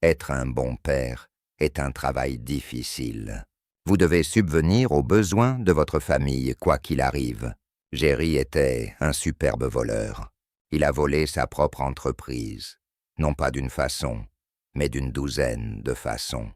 Être un bon père est un travail difficile. Vous devez subvenir aux besoins de votre famille, quoi qu'il arrive. Jerry était un superbe voleur. Il a volé sa propre entreprise, non pas d'une façon, mais d'une douzaine de façons.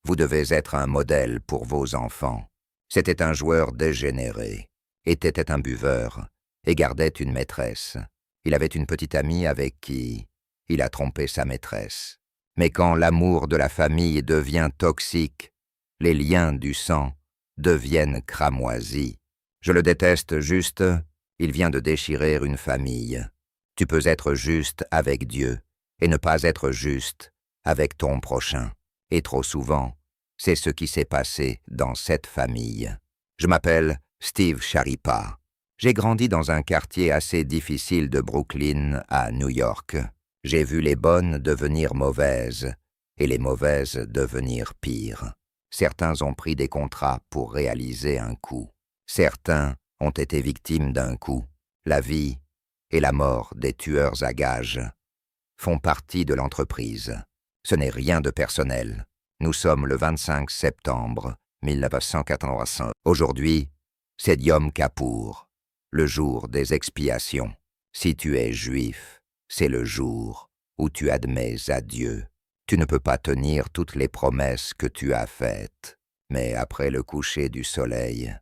Vous devez être un modèle pour vos enfants. C'était un joueur dégénéré, était un buveur, et gardait une maîtresse. Il avait une petite amie avec qui il a trompé sa maîtresse. Mais quand l'amour de la famille devient toxique, les liens du sang deviennent cramoisis. Je le déteste juste, il vient de déchirer une famille. Tu peux être juste avec Dieu et ne pas être juste avec ton prochain. Et trop souvent, c'est ce qui s'est passé dans cette famille. Je m'appelle Steve Scharipa. J'ai grandi dans un quartier assez difficile de Brooklyn à New York. J'ai vu les bonnes devenir mauvaises et les mauvaises devenir pires. Certains ont pris des contrats pour réaliser un coup. Certains ont été victimes d'un coup. La vie et la mort des tueurs à gages font partie de l'entreprise. Ce n'est rien de personnel. Nous sommes le 25 septembre 1985. Aujourd'hui, c'est Yom Kippour, le jour des expiations. Si tu es juif, c'est le jour où tu admets à Dieu. Tu ne peux pas tenir toutes les promesses que tu as faites, mais après le coucher du soleil,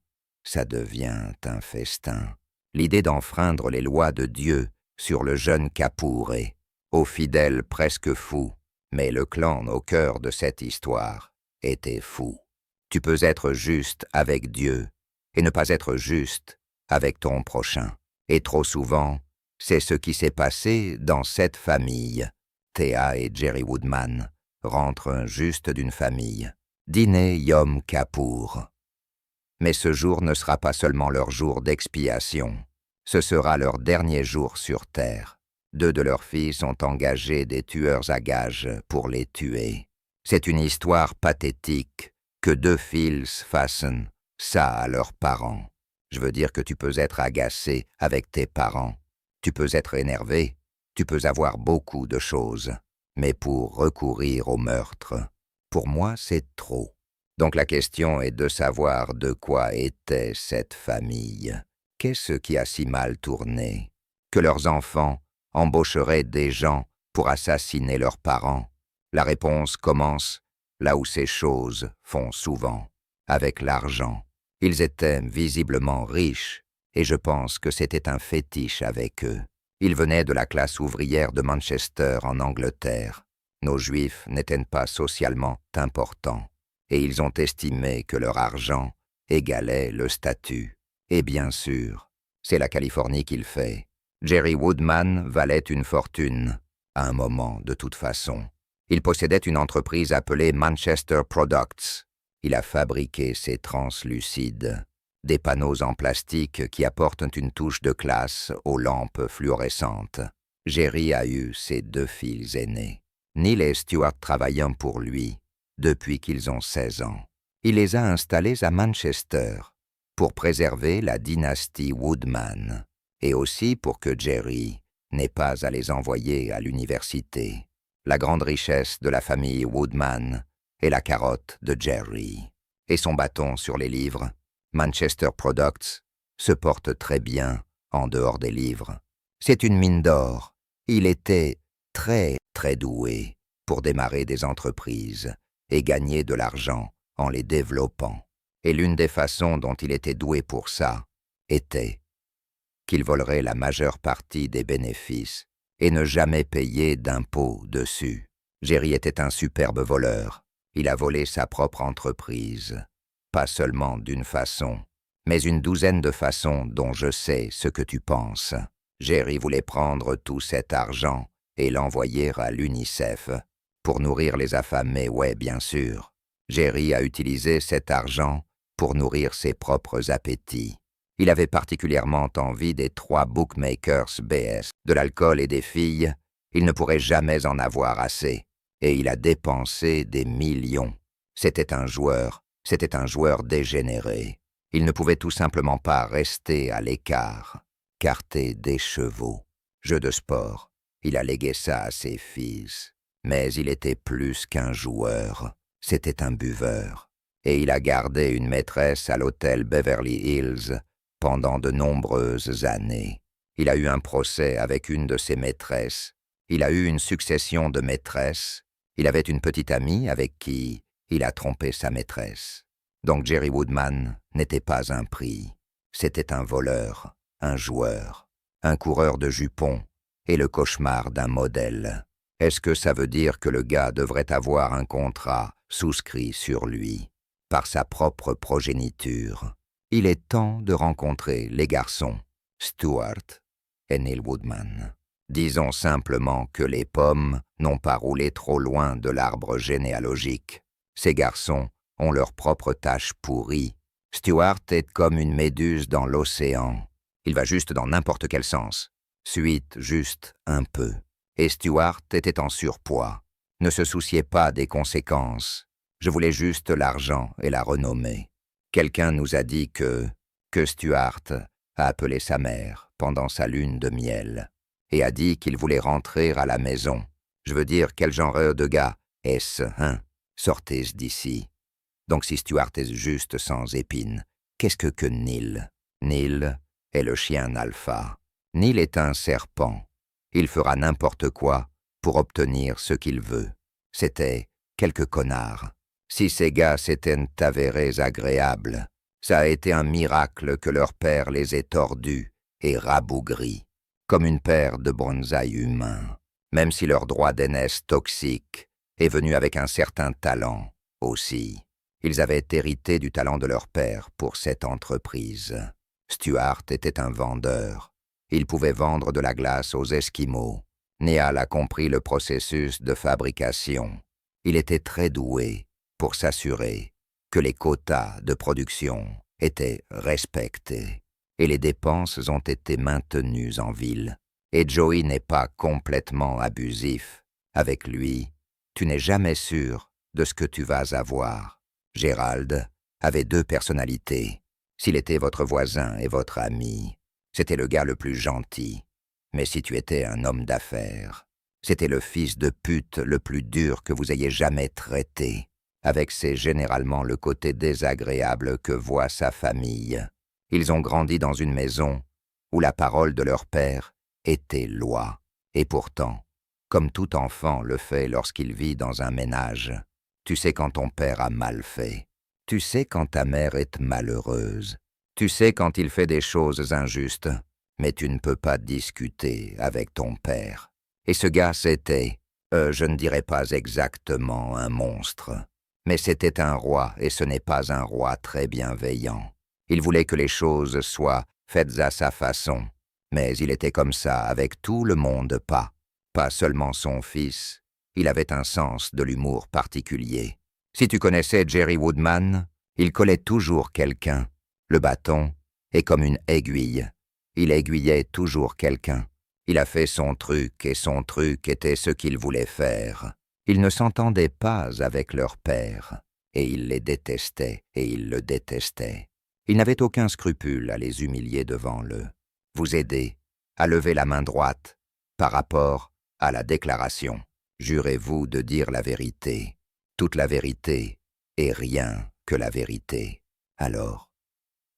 ça devient un festin. L'idée d'enfreindre les lois de Dieu sur le jeune Kippour est, aux fidèles presque fou, mais le clan au cœur de cette histoire était fou. Tu peux être juste avec Dieu et ne pas être juste avec ton prochain. Et trop souvent, c'est ce qui s'est passé dans cette famille. Thea et Jerry Woodman rentrent juste d'une famille. Dîner Yom Kippour. Mais ce jour ne sera pas seulement leur jour d'expiation. Ce sera leur dernier jour sur Terre. 2 de leurs filles sont engagées des tueurs à gages pour les tuer. C'est une histoire pathétique que 2 filles fassent ça à leurs parents. Je veux dire que tu peux être agacé avec tes parents. Tu peux être énervé. Tu peux avoir beaucoup de choses, mais pour recourir au meurtre, pour moi, c'est trop. Donc la question est de savoir de quoi était cette famille. Qu'est-ce qui a si mal tourné? Que leurs enfants embaucheraient des gens pour assassiner leurs parents? La réponse commence là où ces choses font souvent, avec l'argent. Ils étaient visiblement riches, et je pense que c'était un fétiche avec eux. Ils venaient de la classe ouvrière de Manchester en Angleterre. Nos Juifs n'étaient pas socialement importants, et ils ont estimé que leur argent égalait le statut. Et bien sûr, c'est la Californie qui le fait. Jerry Woodman valait une fortune, à un moment de toute façon. Il possédait une entreprise appelée Manchester Products. Il a fabriqué ces translucides. Des panneaux en plastique qui apportent une touche de classe aux lampes fluorescentes. Jerry a eu ses 2 filles aînées. Neil et Stuart travaillant pour lui depuis qu'ils ont 16 ans. Il les a installées à Manchester pour préserver la dynastie Woodman et aussi pour que Jerry n'ait pas à les envoyer à l'université. La grande richesse de la famille Woodman est la carotte de Jerry. Et son bâton sur les livres, Manchester Products, se porte très bien en dehors des livres. C'est une mine d'or. Il était très doué pour démarrer des entreprises et gagner de l'argent en les développant. Et l'une des façons dont il était doué pour ça était qu'il volerait la majeure partie des bénéfices et ne jamais payer d'impôts dessus. Jerry était un superbe voleur. Il a volé sa propre entreprise. Pas seulement d'une façon, mais une douzaine de façons dont je sais ce que tu penses. Jerry voulait prendre tout cet argent et l'envoyer à l'UNICEF pour nourrir les affamés, ouais, bien sûr. Jerry a utilisé cet argent pour nourrir ses propres appétits. Il avait particulièrement envie des 3 bookmakers BS, de l'alcool et des filles. Il ne pourrait jamais en avoir assez. Et il a dépensé des millions. C'était un joueur dégénéré. Il ne pouvait tout simplement pas rester à l'écart. Carter des chevaux. Jeu de sport. Il a légué ça à ses fils. Mais il était plus qu'un joueur, c'était un buveur. Et il a gardé une maîtresse à l'hôtel Beverly Hills pendant de nombreuses années. Il a eu un procès avec une de ses maîtresses. Il a eu une succession de maîtresses. Il avait une petite amie avec qui il a trompé sa maîtresse. Donc Jerry Woodman n'était pas un prix. C'était un voleur, un joueur, un coureur de jupons et le cauchemar d'un modèle. Est-ce que ça veut dire que le gars devrait avoir un contrat souscrit sur lui, par sa propre progéniture? Il est temps de rencontrer les garçons, Stuart et Neil Woodman. Disons simplement que les pommes n'ont pas roulé trop loin de l'arbre généalogique. Ces garçons ont leur propre tâche pourrie. Stuart est comme une méduse dans l'océan. Il va juste dans n'importe quel sens. Suite juste un peu. Et Stuart était en surpoids. Ne se souciait pas des conséquences. Je voulais juste l'argent et la renommée. Quelqu'un nous a dit que Stuart a appelé sa mère pendant sa lune de miel et a dit qu'il voulait rentrer à la maison. Je veux dire, quel genre de gars est-ce, hein? Sortez d'ici. Donc si Stuart est juste sans épines, qu'est-ce que Neil? Neil est le chien alpha. Neil est un serpent. Il fera n'importe quoi pour obtenir ce qu'il veut. C'était quelques connards. Si ces gars s'étaient avérés agréables, ça a été un miracle que leur père les ait tordus et rabougris, comme une paire de bonsaïs humains, même si leur droit d'aînesse toxique est venu avec un certain talent aussi. Ils avaient hérité du talent de leur père pour cette entreprise. Stuart était un vendeur. Il pouvait vendre de la glace aux Esquimaux. Neal a compris le processus de fabrication. Il était très doué pour s'assurer que les quotas de production étaient respectés et les dépenses ont été maintenues en ville. Et Joey n'est pas complètement abusif. Avec lui, tu n'es jamais sûr de ce que tu vas avoir. Gérald avait deux personnalités. S'il était votre voisin et votre ami, c'était le gars le plus gentil. Mais si tu étais un homme d'affaires, c'était le fils de pute le plus dur que vous ayez jamais traité. Avec c'est généralement le côté désagréable que voit sa famille. Ils ont grandi dans une maison où la parole de leur père était loi. Et pourtant, comme tout enfant le fait lorsqu'il vit dans un ménage, tu sais quand ton père a mal fait. Tu sais quand ta mère est malheureuse. Tu sais quand il fait des choses injustes, mais tu ne peux pas discuter avec ton père. Et ce gars, c'était, je ne dirais pas exactement un monstre, mais c'était un roi et ce n'est pas un roi très bienveillant. Il voulait que les choses soient faites à sa façon, mais il était comme ça avec tout le monde, pas seulement son fils. Il avait un sens de l'humour particulier. Si tu connaissais Jerry Woodman, il collait toujours quelqu'un. Le bâton est comme une aiguille. Il aiguillait toujours quelqu'un. Il a fait son truc et son truc était ce qu'il voulait faire. Ils ne s'entendaient pas avec leur père et il les détestait et il le détestait. Il n'avait aucun scrupule à les humilier devant eux. Vous aider à lever la main droite par rapport à la déclaration. Jurez-vous de dire la vérité, toute la vérité et rien que la vérité. Alors,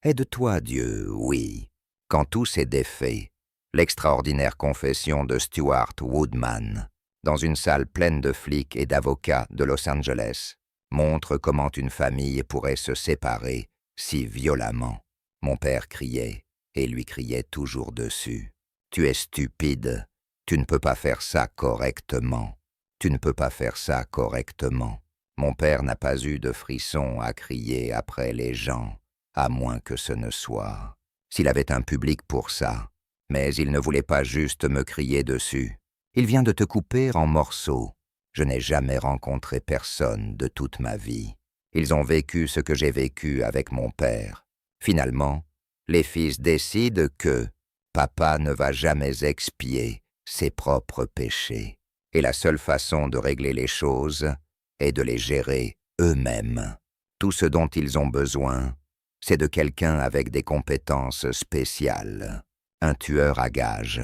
aide-toi Dieu, oui. Quand tout s'est défait, l'extraordinaire confession de Stuart Woodman, dans une salle pleine de flics et d'avocats de Los Angeles, montre comment une famille pourrait se séparer si violemment. Mon père criait, et lui criait toujours dessus. « Tu es stupide, tu ne peux pas faire ça correctement. Tu ne peux pas faire ça correctement. » Mon père n'a pas eu de frisson à crier après les gens, à moins que ce ne soit. S'il avait un public pour ça, mais il ne voulait pas juste me crier dessus. Il vient de te couper en morceaux. Je n'ai jamais rencontré personne de toute ma vie. Ils ont vécu ce que j'ai vécu avec mon père. Finalement, les fils décident que papa ne va jamais expier ses propres péchés. Et la seule façon de régler les choses est de les gérer eux-mêmes. Tout ce dont ils ont besoin, c'est de quelqu'un avec des compétences spéciales. Un tueur à gages.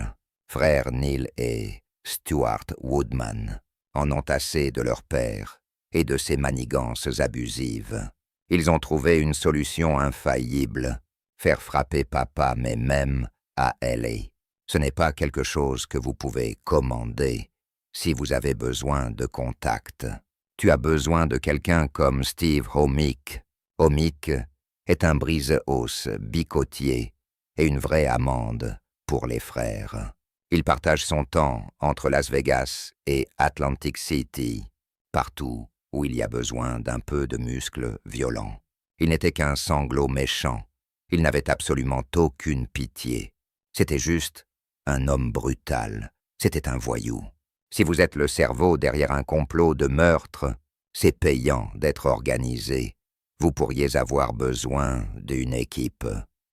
Frère Neil et Stuart Woodman. en ont assez de leur père et de ses manigances abusives. Ils ont trouvé une solution infaillible, faire frapper papa, mais même à LA. Ce n'est pas quelque chose que vous pouvez commander si vous avez besoin de contact. Tu as besoin de quelqu'un comme Steve Homick. Homick est un brise-os bicotier et une vraie amende pour les frères. Il partage son temps entre Las Vegas et Atlantic City, partout où il y a besoin d'un peu de muscles violents. Il n'était qu'un sanglot méchant. Il n'avait absolument aucune pitié. C'était juste un homme brutal. C'était un voyou. Si vous êtes le cerveau derrière un complot de meurtre, c'est payant d'être organisé. Vous pourriez avoir besoin d'une équipe.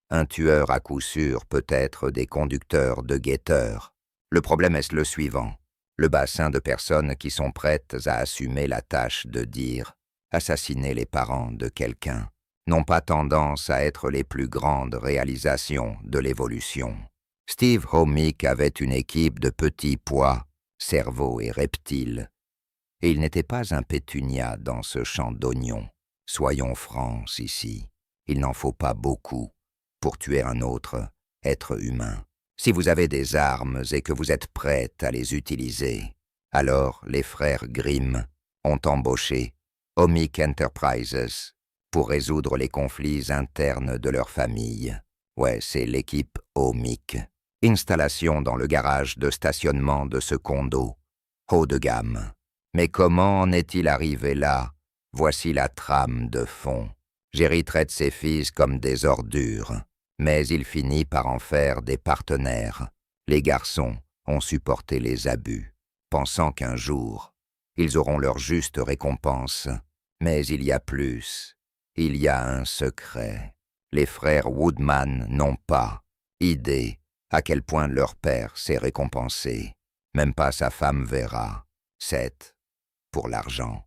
Un tueur à coup sûr peut être des conducteurs de guetteurs. Le problème est le suivant. Le bassin de personnes qui sont prêtes à assumer la tâche de dire « assassiner les parents de quelqu'un » n'ont pas tendance à être les plus grandes réalisations de l'évolution. Steve Homick avait une équipe de petits pois, cerveaux et reptiles, et il n'était pas un pétunia dans ce champ d'oignons. Soyons francs ici, il n'en faut pas beaucoup pour tuer un autre être humain. Si vous avez des armes et que vous êtes prête à les utiliser, alors les frères Grimm ont embauché Homick Enterprises pour résoudre les conflits internes de leur famille. Ouais, c'est l'équipe Homick. Installation dans le garage de stationnement de ce condo, haut de gamme. Mais comment en est-il arrivé là? Voici la trame de fond. Jerry traite ses fils comme des ordures, mais il finit par en faire des partenaires. Les garçons ont supporté les abus, pensant qu'un jour, ils auront leur juste récompense. Mais il y a plus. Il y a un secret. Les frères Woodman n'ont pas idée à quel point leur père s'est récompensé. Même pas sa femme Vera. Seth, pour l'argent.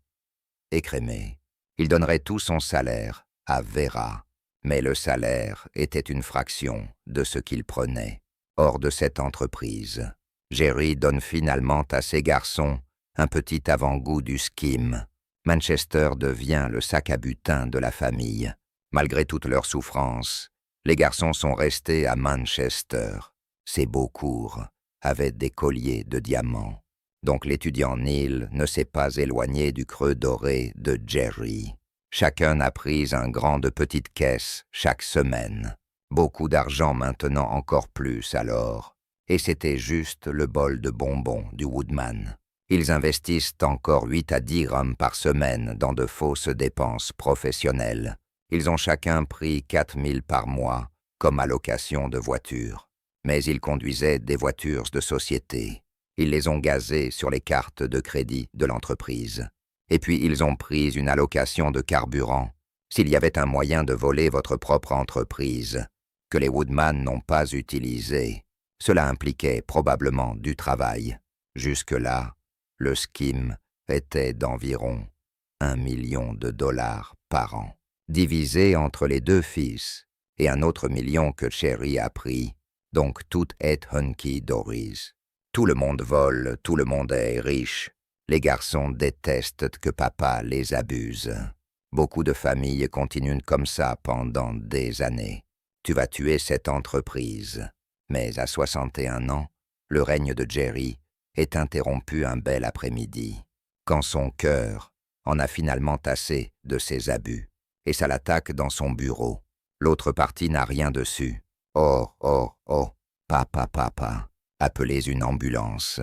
Écrémé. Il donnerait tout son salaire à Vera. Mais le salaire était une fraction de ce qu'il prenait. Hors de cette entreprise, Jerry donne finalement à ses garçons un petit avant-goût du skim. Manchester devient le sac à butin de la famille. Malgré toutes leurs souffrances, les garçons sont restés à Manchester. Ces beaux cours avaient des colliers de diamants. Donc l'étudiant Neil ne s'est pas éloigné du creux doré de Jerry. Chacun a pris un grand de petite caisse chaque semaine. Beaucoup d'argent maintenant, encore plus alors. Et c'était juste le bol de bonbons du Woodman. Ils investissent encore 8 à 10 grammes par semaine dans de fausses dépenses professionnelles. Ils ont chacun pris 4 000 par mois comme allocation de voiture. Mais ils conduisaient des voitures de société. Ils les ont gazées sur les cartes de crédit de l'entreprise. Et puis ils ont pris une allocation de carburant. S'il y avait un moyen de voler votre propre entreprise, que les Woodman n'ont pas utilisé, cela impliquait probablement du travail. Jusque-là, le skim était d'environ $1 million par an, divisé entre les 2 fils, et un autre million que Cherry a pris, donc tout est hunky-dory. Tout le monde vole, tout le monde est riche. Les garçons détestent que papa les abuse. Beaucoup de familles continuent comme ça pendant des années. Tu vas tuer cette entreprise. Mais à 61 ans, le règne de Jerry est interrompu un bel après-midi, quand son cœur en a finalement assez de ses abus, et ça l'attaque dans son bureau. L'autre partie n'a rien dessus. Oh, oh, oh, papa, appelez une ambulance.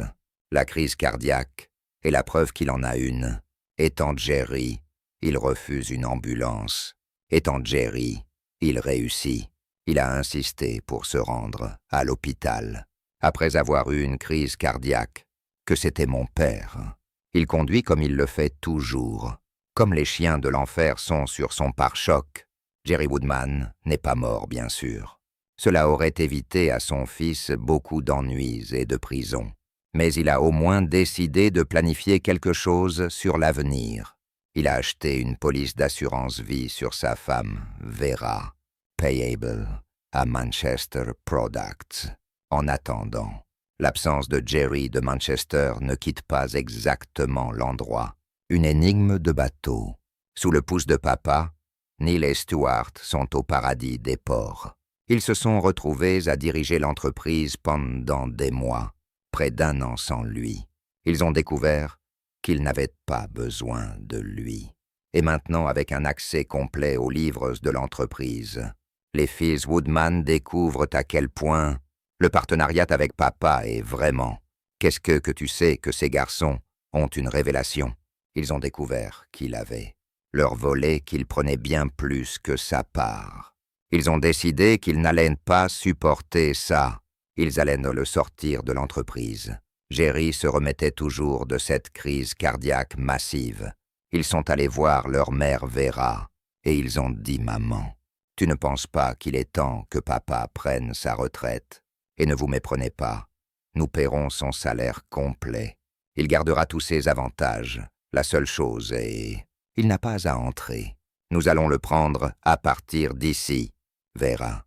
La crise cardiaque est la preuve qu'il en a une. Étant Jerry, il refuse une ambulance. Étant Jerry, il réussit. Il a insisté pour se rendre à l'hôpital. Après avoir eu une crise cardiaque, que c'était mon père. Il conduit comme il le fait toujours. Comme les chiens de l'enfer sont sur son pare-choc, Jerry Woodman n'est pas mort, bien sûr. Cela aurait évité à son fils beaucoup d'ennuis et de prison. Mais il a au moins décidé de planifier quelque chose sur l'avenir. Il a acheté une police d'assurance vie sur sa femme, Vera, payable à Manchester Products. En attendant, L'absence de Jerry de Manchester ne quitte pas exactement l'endroit. Une énigme de bateau. Sous le pouce de papa, Neil et Stuart sont au paradis des ports. Ils se sont retrouvés à diriger l'entreprise pendant des mois, près d'1 an sans lui. Ils ont découvert qu'ils n'avaient pas besoin de lui. Et maintenant, avec un accès complet aux livres de l'entreprise, les fils Woodman découvrent à quel point le partenariat avec papa est vraiment. Qu'est-ce que tu sais que ces garçons ont une révélation? Ils ont découvert qu'il avait leur volet qu'il prenait bien plus que sa part. Ils ont décidé qu'ils n'allaient pas supporter ça. Ils allaient le sortir de l'entreprise. Jerry se remettait toujours de cette crise cardiaque massive. Ils sont allés voir leur mère Vera et ils ont dit « Maman, tu ne penses pas qu'il est temps que papa prenne sa retraite? Et ne vous méprenez pas, nous paierons son salaire complet. Il gardera tous ses avantages. La seule chose est, il n'a pas à entrer. Nous allons le prendre à partir d'ici. » Vera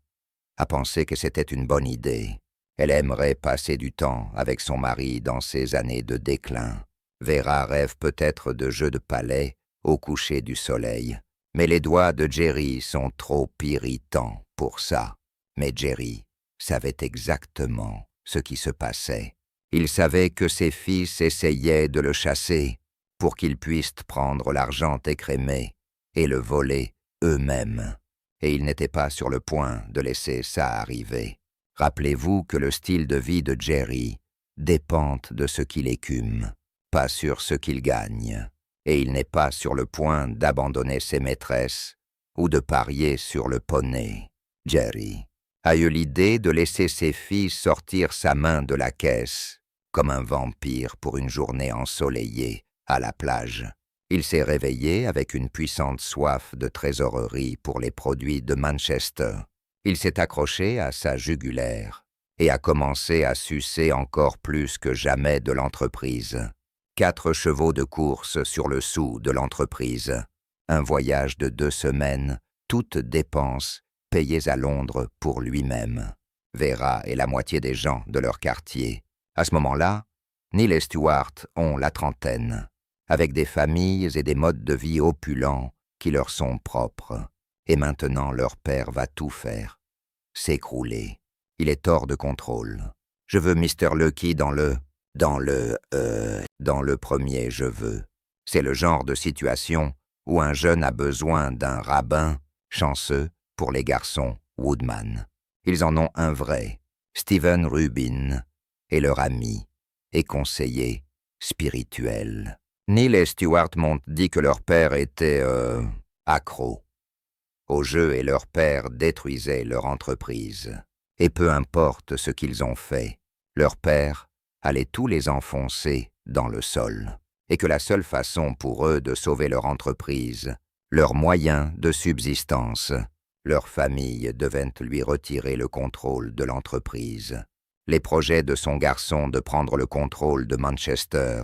a pensé que c'était une bonne idée. Elle aimerait passer du temps avec son mari dans ses années de déclin. Vera rêve peut-être de jeux de palais au coucher du soleil. Mais les doigts de Jerry sont trop irritants pour ça. Mais Jerry savait exactement ce qui se passait. Il savait que ses fils essayaient de le chasser pour qu'ils puissent prendre l'argent écrémé et le voler eux-mêmes. Et il n'était pas sur le point de laisser ça arriver. Rappelez-vous que le style de vie de Jerry dépend de ce qu'il écume, pas sur ce qu'il gagne. Et il n'est pas sur le point d'abandonner ses maîtresses ou de parier sur le poney. Jerry a eu l'idée de laisser ses filles sortir sa main de la caisse, comme un vampire pour une journée ensoleillée à la plage. Il s'est réveillé avec une puissante soif de trésorerie pour les produits de Manchester. Il s'est accroché à sa jugulaire et a commencé à sucer encore plus que jamais de l'entreprise. 4 chevaux de course sur le sou de l'entreprise. Un voyage de 2 semaines, toutes dépenses payées à Londres pour lui-même. Vera et la moitié des gens de leur quartier. À ce moment-là, Neil et Stuart ont la trentaine, avec des familles et des modes de vie opulents qui leur sont propres. Et maintenant, leur père va tout faire. S'écrouler. Il est hors de contrôle. Je veux Mr. Lucky dans le premier je veux. C'est le genre de situation où un jeune a besoin d'un rabbin chanceux pour les garçons Woodman. Ils en ont un vrai, Stephen Rubin, et leur ami et conseiller spirituel. Neil et Stuart m'ont dit que leur père était accro au jeu et leur père détruisait leur entreprise. Et peu importe ce qu'ils ont fait, leur père allait tous les enfoncer dans le sol. Et que la seule façon pour eux de sauver leur entreprise, leurs moyens de subsistance, leur famille devait lui retirer le contrôle de l'entreprise. Les projets de son garçon de prendre le contrôle de Manchester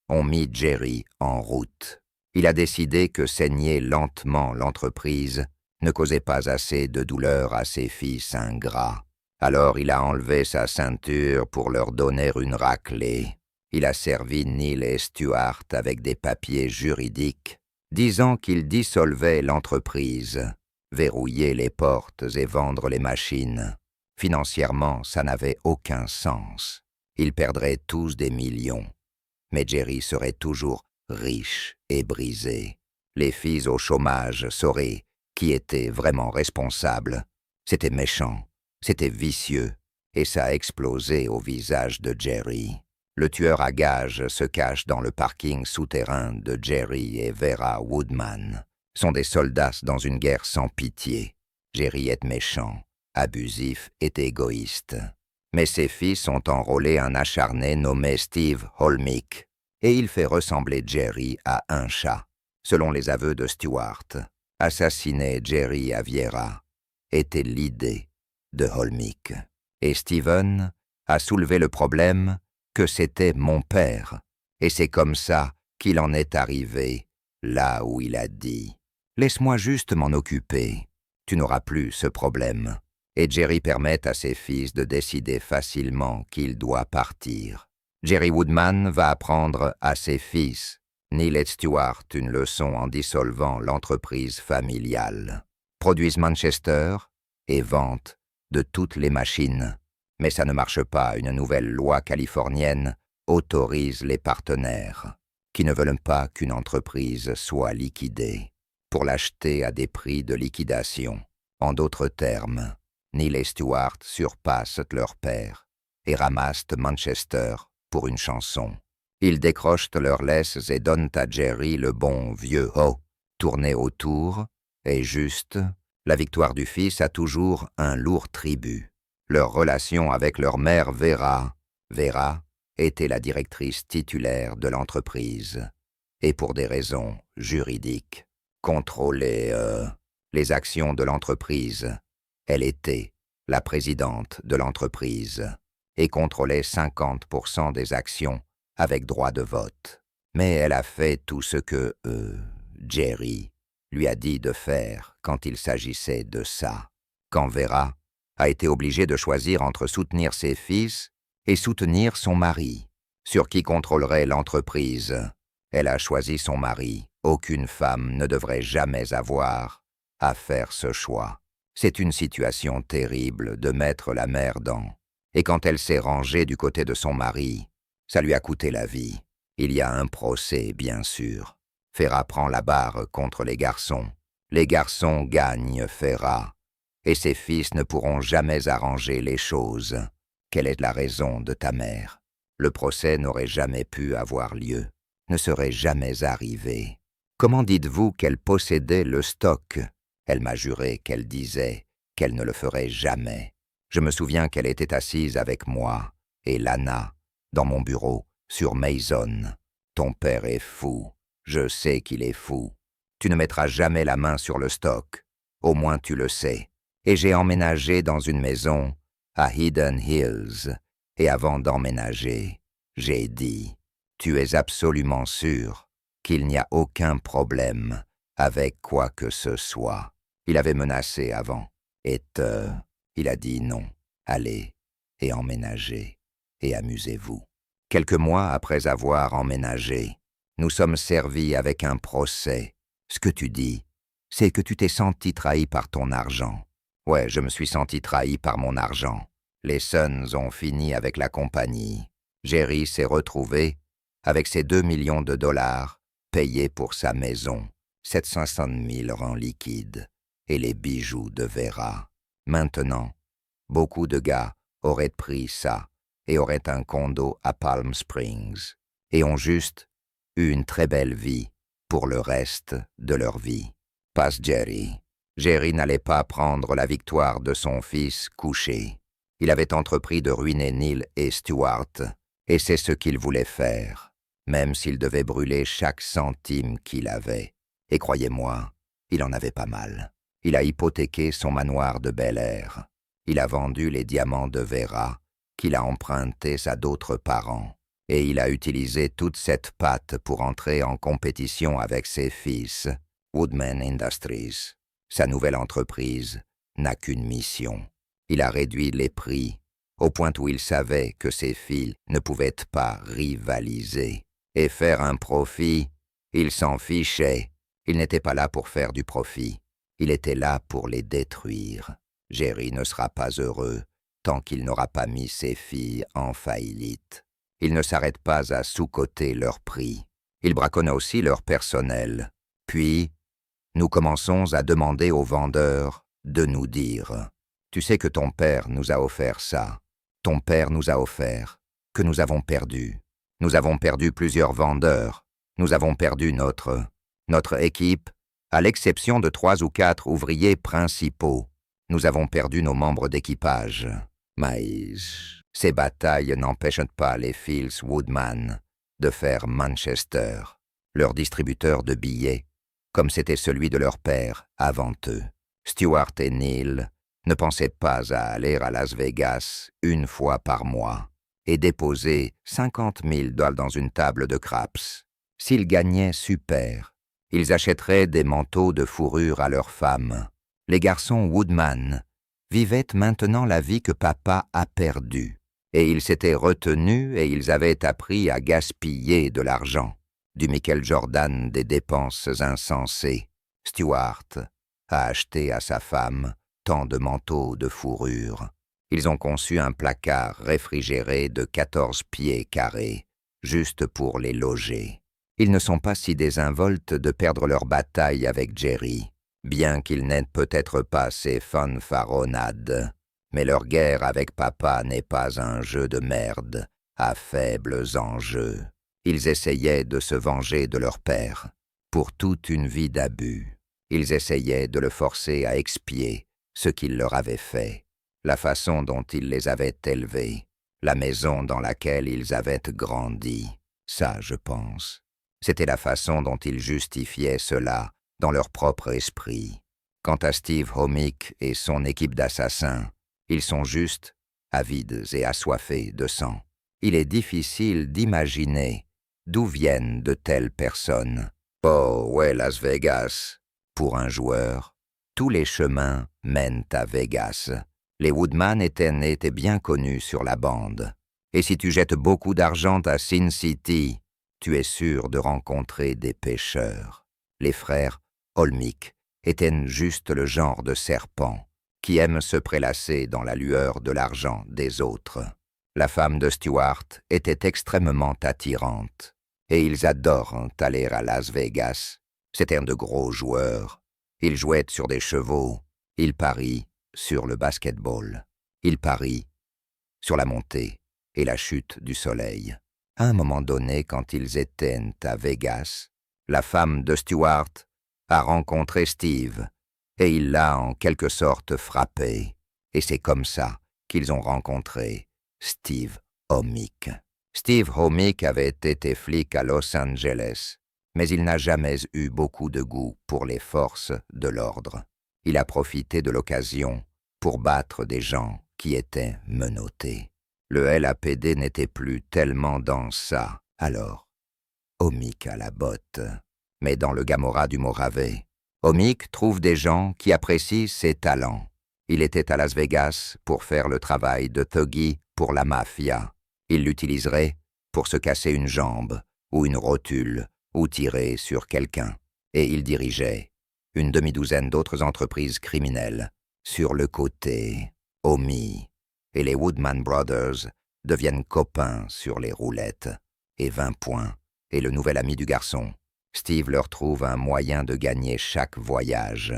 ont mis Jerry en route. Il a décidé que saigner lentement l'entreprise ne causait pas assez de douleur à ses fils ingrats. Alors il a enlevé sa ceinture pour leur donner une raclée. Il a servi Neil et Stuart avec des papiers juridiques, disant qu'il dissolvait l'entreprise, verrouiller les portes et vendre les machines. Financièrement, ça n'avait aucun sens. Ils perdraient tous des millions. Mais Jerry serait toujours riche et brisé. Les filles au chômage sauraient qui était vraiment responsable. C'était méchant, c'était vicieux, et ça a explosé au visage de Jerry. Le tueur à gages se cache dans le parking souterrain de Jerry et Vera Woodman. Sont des soldats dans une guerre sans pitié. Jerry est méchant, abusif et égoïste. Mais ses fils ont enrôlé un acharné nommé Steve Holmick, et il fait ressembler Jerry à un chat, selon les aveux de Stuart. Assassiner Jerry à Viera était l'idée de Holmick. Et Stephen a soulevé le problème que c'était mon père. Et c'est comme ça qu'il en est arrivé là où il a dit « Laisse-moi juste m'en occuper, tu n'auras plus ce problème ». et Jerry permet à ses fils de décider facilement qu'il doit partir. Jerry Woodman va apprendre à ses fils, Neil et Stewart, une leçon en dissolvant l'entreprise familiale. Produisent Manchester et vendent de toutes les machines. Mais ça ne marche pas, une nouvelle loi californienne autorise les partenaires qui ne veulent pas qu'une entreprise soit liquidée pour l'acheter à des prix de liquidation. En d'autres termes, Neil et Stewart surpassent leur père et ramassent Manchester pour une chanson. Ils décrochent leurs laisses et donnent à Jerry le bon vieux « ho », tourné autour, et juste, la victoire du fils a toujours un lourd tribut. Leur relation avec leur mère Vera était la directrice titulaire de l'entreprise, et pour des raisons juridiques, contrôler les actions de l'entreprise. Elle était la présidente de l'entreprise et contrôlait 50% des actions avec droit de vote. Mais elle a fait tout ce que Jerry lui a dit de faire quand il s'agissait de ça. Quand Vera a été obligée de choisir entre soutenir ses fils et soutenir son mari, sur qui contrôlerait l'entreprise, elle a choisi son mari. Aucune femme ne devrait jamais avoir à faire ce choix. C'est une situation terrible de mettre la mère dans. Et quand elle s'est rangée du côté de son mari, ça lui a coûté la vie. Il y a un procès, bien sûr. Vera prend la barre contre les garçons. Les garçons gagnent Vera, et ses fils ne pourront jamais arranger les choses. Quelle est la raison de ta mère? Le procès n'aurait jamais pu avoir lieu, ne serait jamais arrivé. Comment dites-vous qu'elle possédait le stock? Elle m'a juré qu'elle disait qu'elle ne le ferait jamais. Je me souviens qu'elle était assise avec moi et Lana dans mon bureau sur Mason. Ton père est fou. Je sais qu'il est fou. Tu ne mettras jamais la main sur le stock. Au moins tu le sais. Et j'ai emménagé dans une maison à Hidden Hills. Et avant d'emménager, j'ai dit, tu es absolument sûr qu'il n'y a aucun problème avec quoi que ce soit. Il avait menacé avant. Et il a dit non. Allez et emménagez et amusez-vous. Quelques mois après avoir emménagé, nous sommes servis avec un procès. Ce que tu dis, c'est que tu t'es senti trahi par ton argent. Ouais, je me suis senti trahi par mon argent. Les Suns ont fini avec la compagnie. Jerry s'est retrouvé avec ses 2 millions de dollars payés pour sa maison, 750 000 en liquide, et les bijoux de Vera. Maintenant, beaucoup de gars auraient pris ça et auraient un condo à Palm Springs et ont juste eu une très belle vie pour le reste de leur vie. Passe Jerry. Jerry n'allait pas prendre la victoire de son fils couché. Il avait entrepris de ruiner Neil et Stewart, et c'est ce qu'il voulait faire, même s'il devait brûler chaque centime qu'il avait. Et croyez-moi, il en avait pas mal. Il a hypothéqué son manoir de Bel-Air. Il a vendu les diamants de Vera, qu'il a empruntés à d'autres parents. Et il a utilisé toute cette pâte pour entrer en compétition avec ses fils, Woodman Industries. Sa nouvelle entreprise n'a qu'une mission. Il a réduit les prix, au point où il savait que ses fils ne pouvaient pas rivaliser. Et faire un profit, il s'en fichait. Il n'était pas là pour faire du profit. Il était là pour les détruire. Jerry ne sera pas heureux tant qu'il n'aura pas mis ses filles en faillite. Il ne s'arrête pas à sous-coter leur prix. Il braconne aussi leur personnel. Puis, nous commençons à demander aux vendeurs de nous dire « Tu sais que ton père nous a offert ça. Ton père nous a offert, que nous avons perdu. Nous avons perdu plusieurs vendeurs. Nous avons perdu notre équipe, à l'exception de 3 ou 4 ouvriers principaux. Nous avons perdu nos membres d'équipage. Mais ces batailles n'empêchent pas les Fields Woodman de faire Manchester, leur distributeur de billets, comme c'était celui de leur père avant eux. Stewart et Neil ne pensaient pas à aller à Las Vegas 1 fois par mois et déposer 50 000 $ dans une table de craps. S'ils gagnaient, super. Ils achèteraient des manteaux de fourrure à leurs femmes. Les garçons Woodman vivaient maintenant la vie que papa a perdue, et ils s'étaient retenus et ils avaient appris à gaspiller de l'argent. Du Michael Jordan des dépenses insensées, Stuart a acheté à sa femme tant de manteaux de fourrure. Ils ont conçu un placard réfrigéré de 14 pieds carrés, juste pour les loger. Ils ne sont pas si désinvoltes de perdre leur bataille avec Jerry, bien qu'ils n'aient peut-être pas ces fanfaronnades. Mais leur guerre avec papa n'est pas un jeu de merde, à faibles enjeux. Ils essayaient de se venger de leur père, pour toute une vie d'abus. Ils essayaient de le forcer à expier ce qu'il leur avait fait, la façon dont il les avait élevés, la maison dans laquelle ils avaient grandi. Ça, je pense. C'était la façon dont ils justifiaient cela dans leur propre esprit. Quant à Steve Homick et son équipe d'assassins, ils sont juste avides et assoiffés de sang. Il est difficile d'imaginer d'où viennent de telles personnes. Oh, ouais, Las Vegas. Pour un joueur, tous les chemins mènent à Vegas. Les Woodman étaient bien connus sur la bande. Et si tu jettes beaucoup d'argent à Sin City, tu es sûr de rencontrer des pêcheurs. Les frères Olmick étaient juste le genre de serpents qui aiment se prélasser dans la lueur de l'argent des autres. La femme de Stuart était extrêmement attirante, et ils adorent aller à Las Vegas. C'étaient de gros joueurs. Ils jouaient sur des chevaux. Ils parient sur le basketball. Ils parient sur la montée et la chute du soleil. À un moment donné, quand ils étaient à Vegas, la femme de Stuart a rencontré Steve, et il l'a en quelque sorte frappé. Et c'est comme ça qu'ils ont rencontré Steve Homick. Steve Homick avait été flic à Los Angeles, mais il n'a jamais eu beaucoup de goût pour les forces de l'ordre. Il a profité de l'occasion pour battre des gens qui étaient menottés. Le LAPD n'était plus tellement dans ça, alors. Homick a la botte. Mais dans le Gomorrah du Mojave, Homick trouve des gens qui apprécient ses talents. Il était à Las Vegas pour faire le travail de thuggy pour la mafia. Il l'utiliserait pour se casser une jambe ou une rotule ou tirer sur quelqu'un. Et il dirigeait une demi-douzaine d'autres entreprises criminelles sur le côté. Homie et les Woodman Brothers deviennent copains sur les roulettes. Et 20 points est le nouvel ami du garçon. Steve leur trouve un moyen de gagner chaque voyage.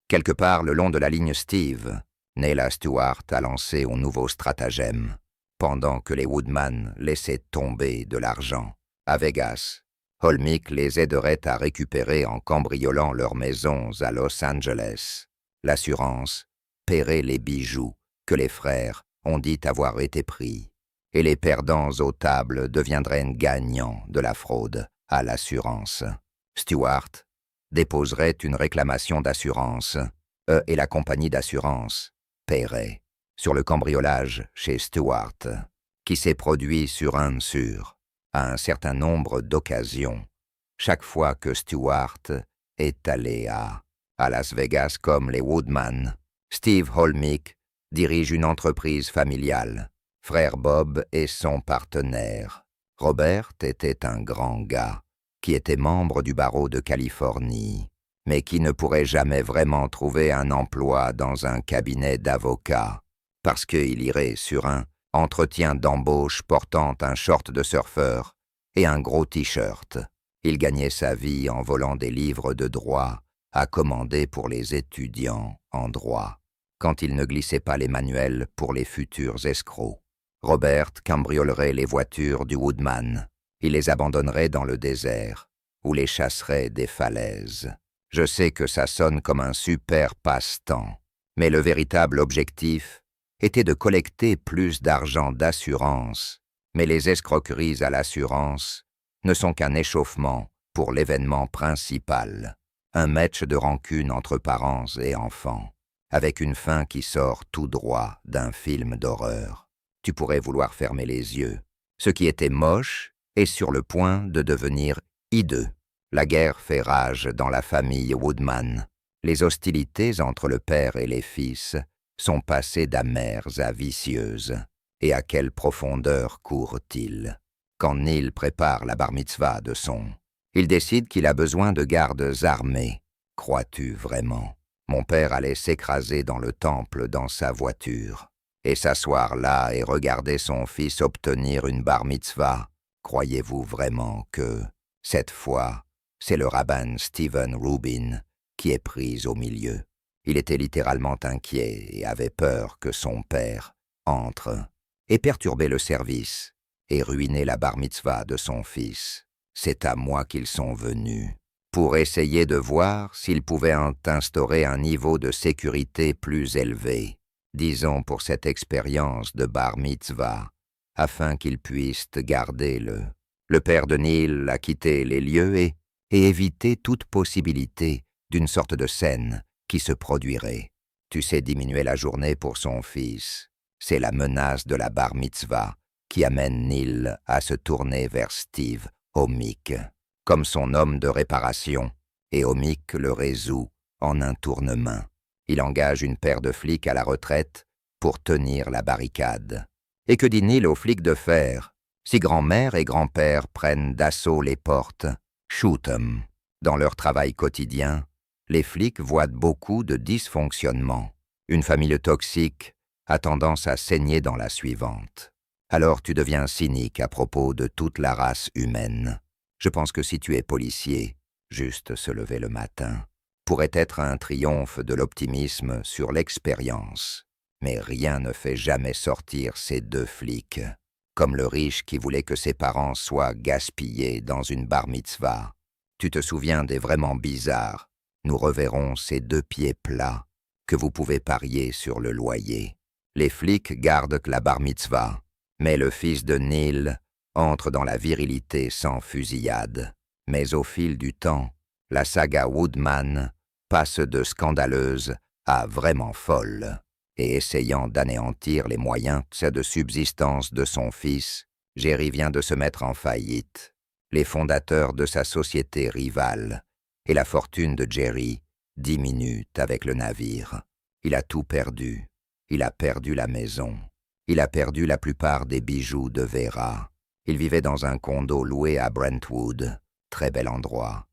Quelque part le long de la ligne Steve, Nella Stewart a lancé un nouveau stratagème. Pendant que les Woodman laissaient tomber de l'argent à Vegas, Homick les aiderait à récupérer en cambriolant leurs maisons à Los Angeles. L'assurance paierait les bijoux que les frères ont dit avoir été pris, et les perdants aux tables deviendraient gagnants de la fraude à l'assurance. Stuart déposerait une réclamation d'assurance, et la compagnie d'assurance paierait sur le cambriolage chez Stuart, qui s'est produit à un certain nombre d'occasions, chaque fois que Stuart est allé à Las Vegas comme les Woodman. Steve Homick dirige une entreprise familiale. Frère Bob est son partenaire. Robert était un grand gars qui était membre du barreau de Californie, mais qui ne pourrait jamais vraiment trouver un emploi dans un cabinet d'avocat, parce qu'il irait sur un entretien d'embauche portant un short de surfeur et un gros t-shirt. Il gagnait sa vie en volant des livres de droit à commander pour les étudiants en droit, quand il ne glissait pas les manuels pour les futurs escrocs. Robert cambriolerait les voitures du Woodman. Il les abandonnerait dans le désert ou les chasserait des falaises. Je sais que ça sonne comme un super passe-temps, mais le véritable objectif était de collecter plus d'argent d'assurance. Mais les escroqueries à l'assurance ne sont qu'un échauffement pour l'événement principal, un match de rancune entre parents et enfants, avec une fin qui sort tout droit d'un film d'horreur. Tu pourrais vouloir fermer les yeux. Ce qui était moche est sur le point de devenir hideux. La guerre fait rage dans la famille Woodman. Les hostilités entre le père et les fils sont passées d'amères à vicieuses. Et à quelle profondeur courent-ils? Quand Neil prépare la bar mitzvah de son, il décide qu'il a besoin de gardes armés. Crois-tu vraiment? Mon père allait s'écraser dans le temple dans sa voiture et s'asseoir là et regarder son fils obtenir une bar mitzvah. Croyez-vous vraiment que, cette fois, c'est le rabbin Stephen Rubin qui est pris au milieu? Il était littéralement inquiet et avait peur que son père entre et perturber le service et ruiner la bar mitzvah de son fils. C'est à moi qu'ils sont venus, pour essayer de voir s'ils pouvaient en instaurer un niveau de sécurité plus élevé, disons pour cette expérience de bar mitzvah, afin qu'ils puissent garder le père de Neil a quitté les lieux et éviter toute possibilité d'une sorte de scène qui se produirait. Tu sais diminuer la journée pour son fils. C'est la menace de la bar mitzvah qui amène Neil à se tourner vers Steve Omick comme son homme de réparation, et Omick le résout en un tournement. Il engage une paire de flics à la retraite pour tenir la barricade. Et que dit Neil aux flics de faire? Si grand-mère et grand-père prennent d'assaut les portes, shoot 'em. Dans leur travail quotidien, les flics voient beaucoup de dysfonctionnements. Une famille toxique a tendance à saigner dans la suivante. Alors tu deviens cynique à propos de toute la race humaine. Je pense que si tu es policier, juste se lever le matin pourrait être un triomphe de l'optimisme sur l'expérience. Mais rien ne fait jamais sortir ces deux flics, comme le riche qui voulait que ses parents soient gaspillés dans une bar mitzvah. Tu te souviens des vraiment bizarres? Nous reverrons ces deux pieds plats que vous pouvez parier sur le loyer. Les flics gardent la bar mitzvah, mais le fils de Neil entre dans la virilité sans fusillade. Mais au fil du temps, la saga Woodman passe de scandaleuse à vraiment folle, et essayant d'anéantir les moyens de subsistance de son fils, Jerry vient de se mettre en faillite. Les fondateurs de sa société rivale et la fortune de Jerry diminuent avec le navire. Il a tout perdu. Il a perdu la maison. Il a perdu la plupart des bijoux de Vera. Il vivait dans un condo loué à Brentwood, très bel endroit,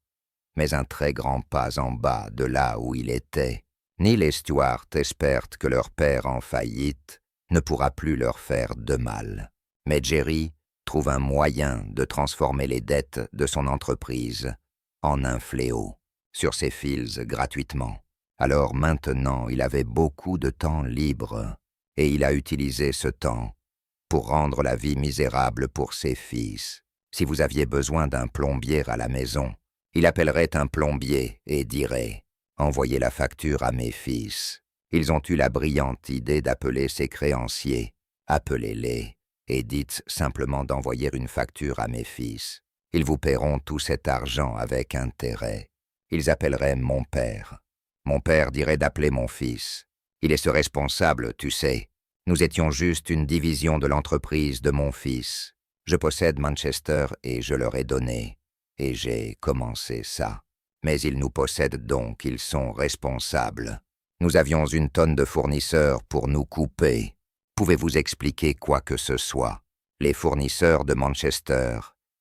mais un très grand pas en bas de là où il était. Neil et Stuart espèrent que leur père en faillite ne pourra plus leur faire de mal. Mais Jerry trouve un moyen de transformer les dettes de son entreprise en un fléau, sur ses fils gratuitement. Alors maintenant, il avait beaucoup de temps libre, et il a utilisé ce temps pour rendre la vie misérable pour ses fils. Si vous aviez besoin d'un plombier à la maison, il appellerait un plombier et dirait « Envoyez la facture à mes fils ». Ils ont eu la brillante idée d'appeler ses créanciers. Appelez-les et dites simplement d'envoyer une facture à mes fils. Ils vous paieront tout cet argent avec intérêt. Ils appelleraient mon père. Mon père dirait d'appeler mon fils. Il est ce responsable, tu sais. Nous étions juste une division de l'entreprise de mon fils. Je possède Manchester et je leur ai donné. Et j'ai commencé ça. Mais ils nous possèdent donc, ils sont responsables. Nous avions une tonne de fournisseurs pour nous couper. Pouvez-vous expliquer quoi que ce soit? Les fournisseurs de Manchester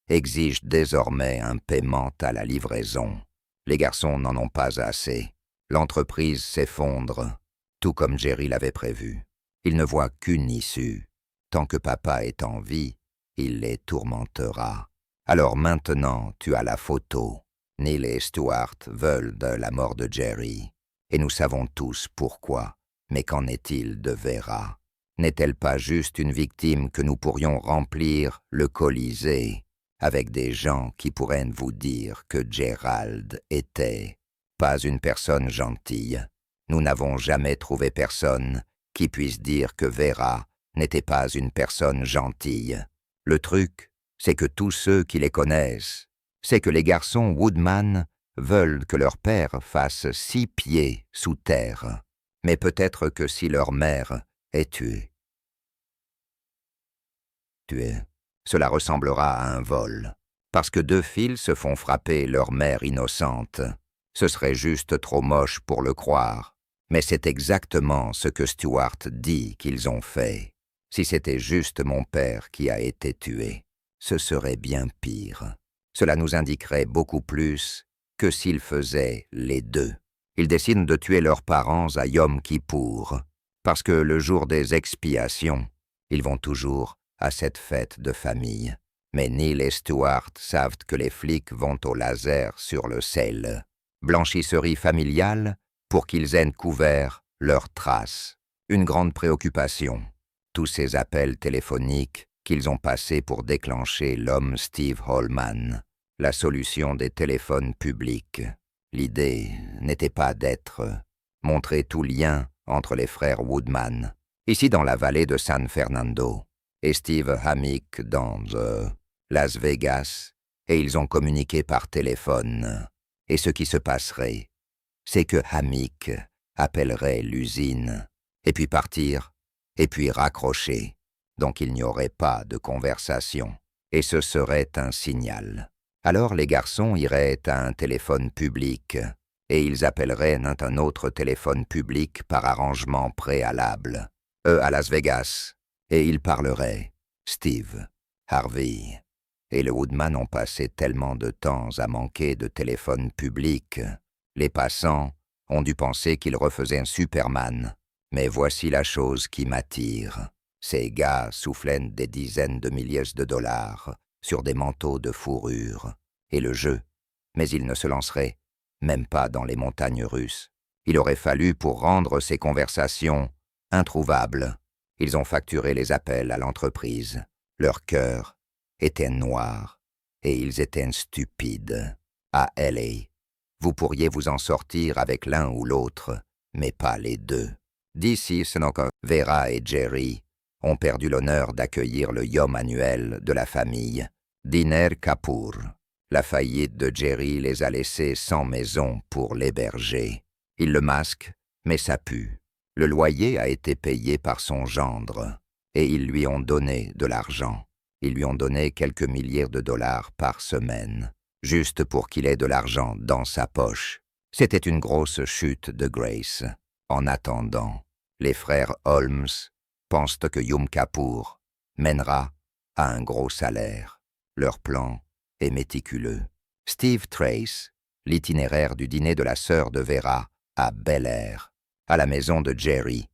exigent désormais un paiement à la livraison. Les garçons n'en ont pas assez. L'entreprise s'effondre, tout comme Jerry l'avait prévu. Il ne voit qu'une issue. Tant que papa est en vie, il les tourmentera. Alors maintenant, tu as la photo. Neil et Stuart veulent de la mort de Jerry. Et nous savons tous pourquoi. Mais qu'en est-il de Vera? N'est-elle pas juste une victime que nous pourrions remplir le Colisée avec des gens qui pourraient vous dire que Gerald était pas une personne gentille? Nous n'avons jamais trouvé personne qui puisse dire que Vera n'était pas une personne gentille. Le truc, c'est que tous ceux qui les connaissent, c'est que les garçons Woodman veulent que leur père fasse 6 pieds sous terre. Mais peut-être que si leur mère est tuée, cela ressemblera à un vol. Parce que 2 fils se font frapper leur mère innocente. Ce serait juste trop moche pour le croire. Mais c'est exactement ce que Stewart dit qu'ils ont fait. Si c'était juste mon père qui a été tué, ce serait bien pire. Cela nous indiquerait beaucoup plus que s'ils faisaient les deux. Ils décident de tuer leurs parents à Yom Kippour, parce que le jour des expiations, ils vont toujours à cette fête de famille. Mais Neil et Stewart savent que les flics vont au laser sur le sel. Blanchisserie familiale pour qu'ils aient couvert leurs traces. Une grande préoccupation. Tous ces appels téléphoniques qu'ils ont passés pour déclencher l'homme Steve Holman. La solution des téléphones publics. L'idée n'était pas montrer tout lien entre les frères Woodman, ici dans la vallée de San Fernando, et Steve Hammick dans Las Vegas, et ils ont communiqué par téléphone. Et ce qui se passerait, c'est que Hammick appellerait l'usine, et puis partir, et puis raccrocher. Donc il n'y aurait pas de conversation, et ce serait un signal. Alors les garçons iraient à un téléphone public, et ils appelleraient un autre téléphone public par arrangement préalable, à Las Vegas, et ils parleraient. Steve, Harvey et le Woodman ont passé tellement de temps à manquer de téléphone public. Les passants ont dû penser qu'ils refaisaient un Superman. Mais voici la chose qui m'attire. Ces gars soufflent des dizaines de milliers de dollars sur des manteaux de fourrure. Et le jeu, mais ils ne se lanceraient même pas dans les montagnes russes. Il aurait fallu pour rendre ces conversations introuvables. Ils ont facturé les appels à l'entreprise. Leur cœur était noir et ils étaient stupides. À L.A., vous pourriez vous en sortir avec l'un ou l'autre, mais pas les deux. D'ici, Vera et Jerry ont perdu l'honneur d'accueillir le yom annuel de la famille Diner Kapoor. La faillite de Jerry les a laissés sans maison pour l'héberger. Il le masque, mais ça pue. Le loyer a été payé par son gendre, et ils lui ont donné de l'argent. Ils lui ont donné quelques milliers de dollars par semaine, juste pour qu'il ait de l'argent dans sa poche. C'était une grosse chute de Grace. En attendant, les frères Holmes pensent que Yom Kippour mènera à un gros salaire. Leur plan est méticuleux. Steve trace l'itinéraire du dîner de la sœur de Vera à Bel Air, à la maison de Jerry,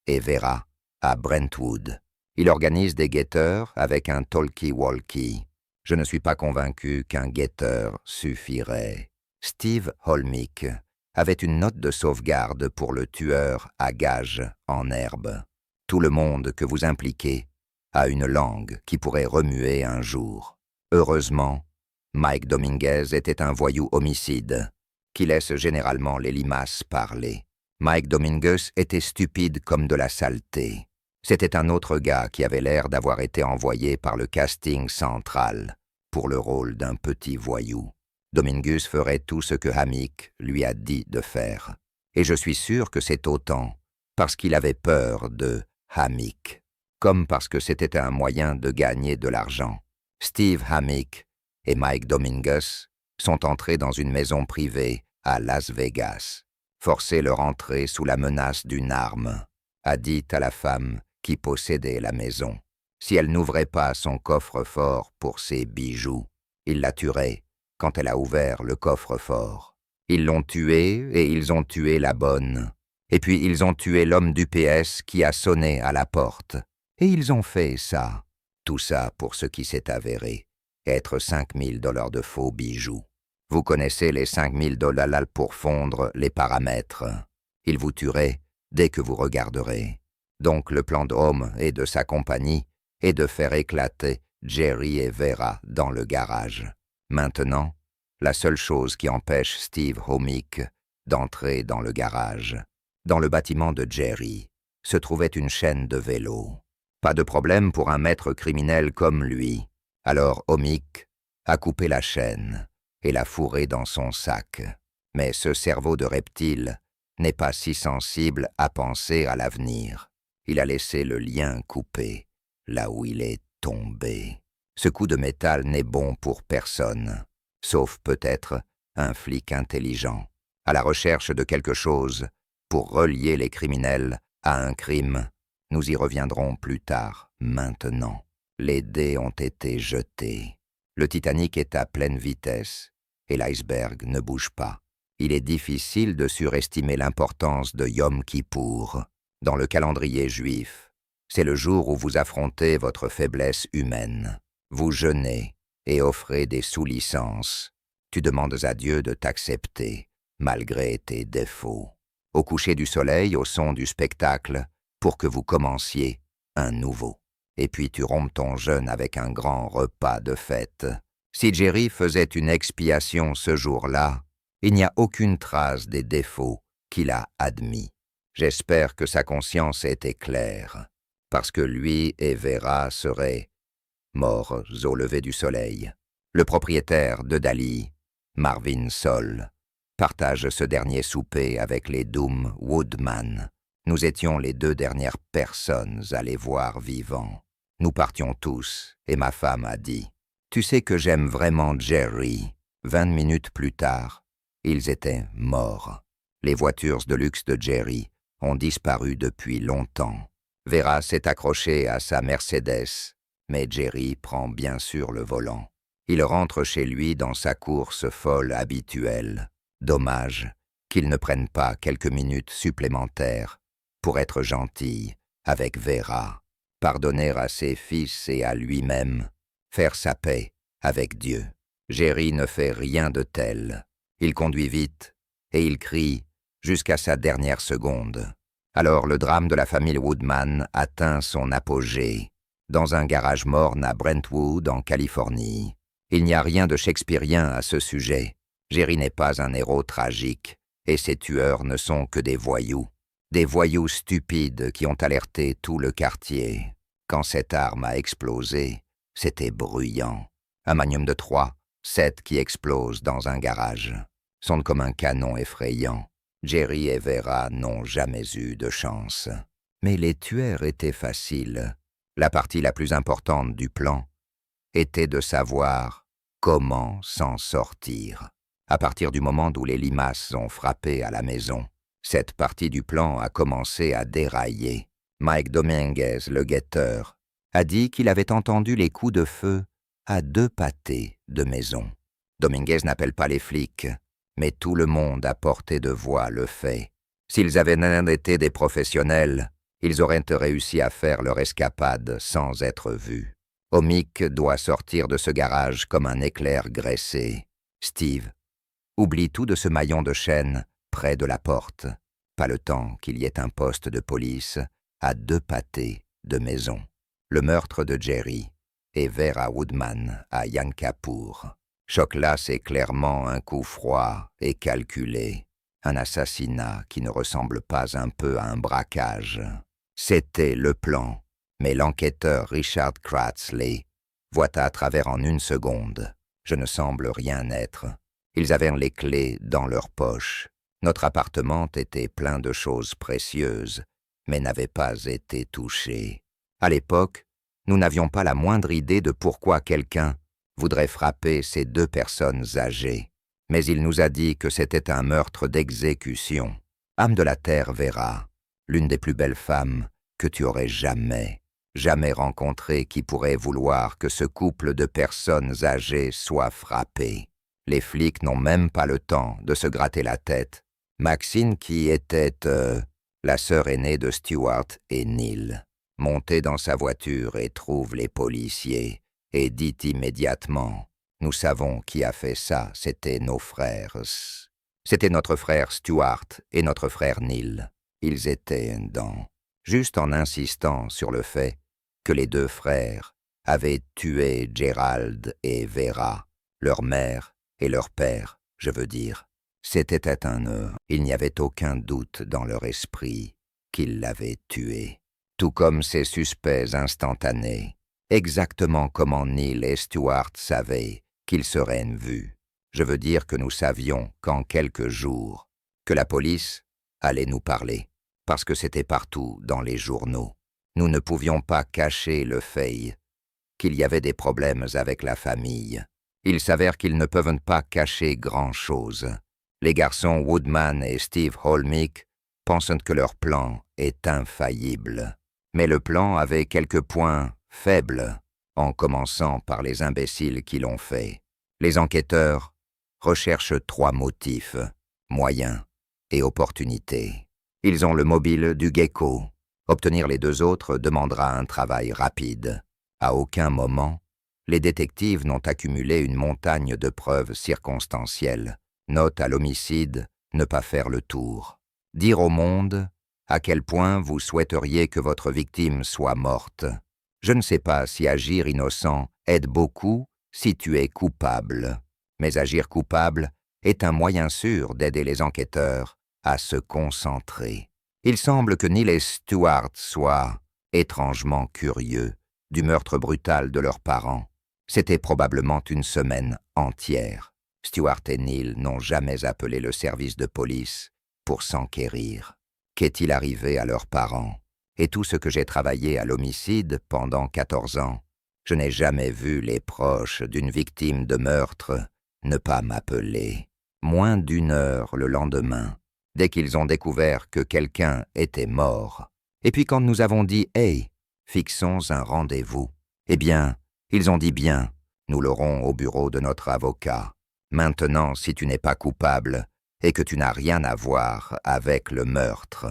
et Vera à Brentwood. Il organise des guetteurs avec un talkie-walkie. Je ne suis pas convaincu qu'un guetteur suffirait. Steve Holmick avait une note de sauvegarde pour le tueur à gages en herbe. Tout le monde que vous impliquez a une langue qui pourrait remuer un jour. Heureusement, Mike Dominguez était un voyou homicide qui laisse généralement les limaces parler. Mike Dominguez était stupide comme de la saleté. C'était un autre gars qui avait l'air d'avoir été envoyé par le casting central pour le rôle d'un petit voyou. Dominguez ferait tout ce que Hammick lui a dit de faire. Et je suis sûr que c'est autant parce qu'il avait peur de Hammick, comme parce que c'était un moyen de gagner de l'argent. Steve Hammick et Mike Dominguez sont entrés dans une maison privée à Las Vegas, forcés leur entrée sous la menace d'une arme, a dit à la femme qui possédait la maison. Si elle n'ouvrait pas son coffre-fort pour ses bijoux, il la tuerait quand elle a ouvert le coffre-fort. Ils l'ont tuée et ils ont tué la bonne. Et puis ils ont tué l'homme du PS qui a sonné à la porte. Et ils ont fait ça. Tout ça pour ce qui s'est avéré être 5 000 $ de faux bijoux. Vous connaissez les 5 000 $ pour fondre les paramètres. Ils vous tueraient dès que vous regarderez. Donc le plan d'Homme et de sa compagnie est de faire éclater Jerry et Vera dans le garage. Maintenant, la seule chose qui empêche Steve Hommick d'entrer dans le garage, dans le bâtiment de Jerry, se trouvait une chaîne de vélo. Pas de problème pour un maître criminel comme lui. Alors Hommick a coupé la chaîne et l'a fourré dans son sac. Mais ce cerveau de reptile n'est pas si sensible à penser à l'avenir. Il a laissé le lien coupé, là où il est tombé. Ce coup de métal n'est bon pour personne, sauf peut-être un flic intelligent, à la recherche de quelque chose pour relier les criminels à un crime. Nous y reviendrons plus tard, maintenant. Les dés ont été jetés. Le Titanic est à pleine vitesse et l'iceberg ne bouge pas. Il est difficile de surestimer l'importance de Yom Kippour. Dans le calendrier juif, c'est le jour où vous affrontez votre faiblesse humaine. Vous jeûnez et offrez des sous-licences. Tu demandes à Dieu de t'accepter, malgré tes défauts. Au coucher du soleil, au son du spectacle, pour que vous commenciez un nouveau. Et puis tu rompes ton jeûne avec un grand repas de fête. Si Jerry faisait une expiation ce jour-là, il n'y a aucune trace des défauts qu'il a admis. J'espère que sa conscience était claire, parce que lui et Vera seraient morts au lever du soleil. Le propriétaire de Dali, Marvin Sol, partage ce dernier souper avec les Doom Woodman. Nous étions les 2 dernières personnes à les voir vivants. Nous partions tous, et ma femme a dit « Tu sais que j'aime vraiment Jerry ». 20 minutes plus tard, ils étaient morts. Les voitures de luxe de Jerry ont disparu depuis longtemps. Vera s'est accrochée à sa Mercedes, mais Jerry prend bien sûr le volant. Il rentre chez lui dans sa course folle habituelle. Dommage qu'il ne prenne pas quelques minutes supplémentaires pour être gentil avec Vera, pardonner à ses fils et à lui-même, faire sa paix avec Dieu. Jerry ne fait rien de tel. Il conduit vite et il crie jusqu'à sa dernière seconde. Alors le drame de la famille Woodman atteint son apogée dans un garage morne à Brentwood, en Californie. Il n'y a rien de shakespearien à ce sujet. Jerry n'est pas un héros tragique et ses tueurs ne sont que des voyous. Des voyous stupides qui ont alerté tout le quartier. Quand cette arme a explosé, c'était bruyant. Un Magnum de 3,7 qui explose dans un garage. Sonne comme un canon effrayant. Jerry et Vera n'ont jamais eu de chance. Mais les tueurs étaient faciles. La partie la plus importante du plan était de savoir comment s'en sortir. À partir du moment où les limaces ont frappé à la maison, cette partie du plan a commencé à dérailler. Mike Dominguez, le guetteur, a dit qu'il avait entendu les coups de feu à 2 pâtés de maison. Dominguez n'appelle pas les flics, mais tout le monde à portée de voix le fait. S'ils avaient été des professionnels, ils auraient réussi à faire leur escapade sans être vus. Omik doit sortir de ce garage comme un éclair graissé. Steve oublie tout de ce maillon de chaîne près de la porte. Pas le temps qu'il y ait un poste de police à 2 pâtés de maison. Le meurtre de Jerry et Vera Woodman à Yankapur. Choc-là, c'est clairement un coup froid et calculé. Un assassinat qui ne ressemble pas un peu à un braquage. C'était le plan, mais l'enquêteur Richard Kratzley voit à travers en 1 seconde. Je ne semble rien être. Ils avaient les clés dans leur poche. Notre appartement était plein de choses précieuses, mais n'avait pas été touché. À l'époque, nous n'avions pas la moindre idée de pourquoi quelqu'un voudrait frapper ces 2 personnes âgées. Mais il nous a dit que c'était un meurtre d'exécution. Âme de la terre, Vera, l'une des plus belles femmes que tu aurais jamais rencontrées qui pourrait vouloir que ce couple de personnes âgées soit frappé. Les flics n'ont même pas le temps de se gratter la tête. Maxine, qui était la sœur aînée de Stuart et Neil, montait dans sa voiture et trouve les policiers et dit immédiatement « Nous savons qui a fait ça, c'était nos frères. C'était notre frère Stuart et notre frère Neil. Ils étaient dans... » Juste en insistant sur le fait que les 2 frères avaient tué Gerald et Vera, leur mère et leur père, je veux dire. C'était un heure. Il n'y avait aucun doute dans leur esprit qu'ils l'avaient tué. Tout comme ces suspects instantanés, exactement comment Neil et Stuart savaient qu'ils seraient vus. Je veux dire que nous savions qu'en quelques jours, que la police allait nous parler, parce que c'était partout dans les journaux. Nous ne pouvions pas cacher le fait qu'il y avait des problèmes avec la famille. Il s'avère qu'ils ne peuvent pas cacher grand-chose. Les garçons Woodman et Steve Holmick pensent que leur plan est infaillible. Mais le plan avait quelques points faibles, en commençant par les imbéciles qui l'ont fait. Les enquêteurs recherchent 3 motifs, moyens et opportunités. Ils ont le mobile du gecko. Obtenir les 2 autres demandera un travail rapide. À aucun moment, les détectives n'ont accumulé une montagne de preuves circonstancielles. Note à l'homicide, ne pas faire le tour. Dire au monde à quel point vous souhaiteriez que votre victime soit morte. Je ne sais pas si agir innocent aide beaucoup si tu es coupable. Mais agir coupable est un moyen sûr d'aider les enquêteurs à se concentrer. Il semble que Neil et Stuart soient étrangement curieux du meurtre brutal de leurs parents. C'était probablement une semaine entière. Stuart et Neil n'ont jamais appelé le service de police pour s'enquérir. Qu'est-il arrivé à leurs parents? Et tout ce que j'ai travaillé à l'homicide pendant 14 ans, je n'ai jamais vu les proches d'une victime de meurtre ne pas m'appeler. Moins d'1 heure le lendemain, dès qu'ils ont découvert que quelqu'un était mort. Et puis quand nous avons dit « Hey, fixons un rendez-vous », eh bien, ils ont dit « Bien, nous l'aurons au bureau de notre avocat. Maintenant, si tu n'es pas coupable et que tu n'as rien à voir avec le meurtre,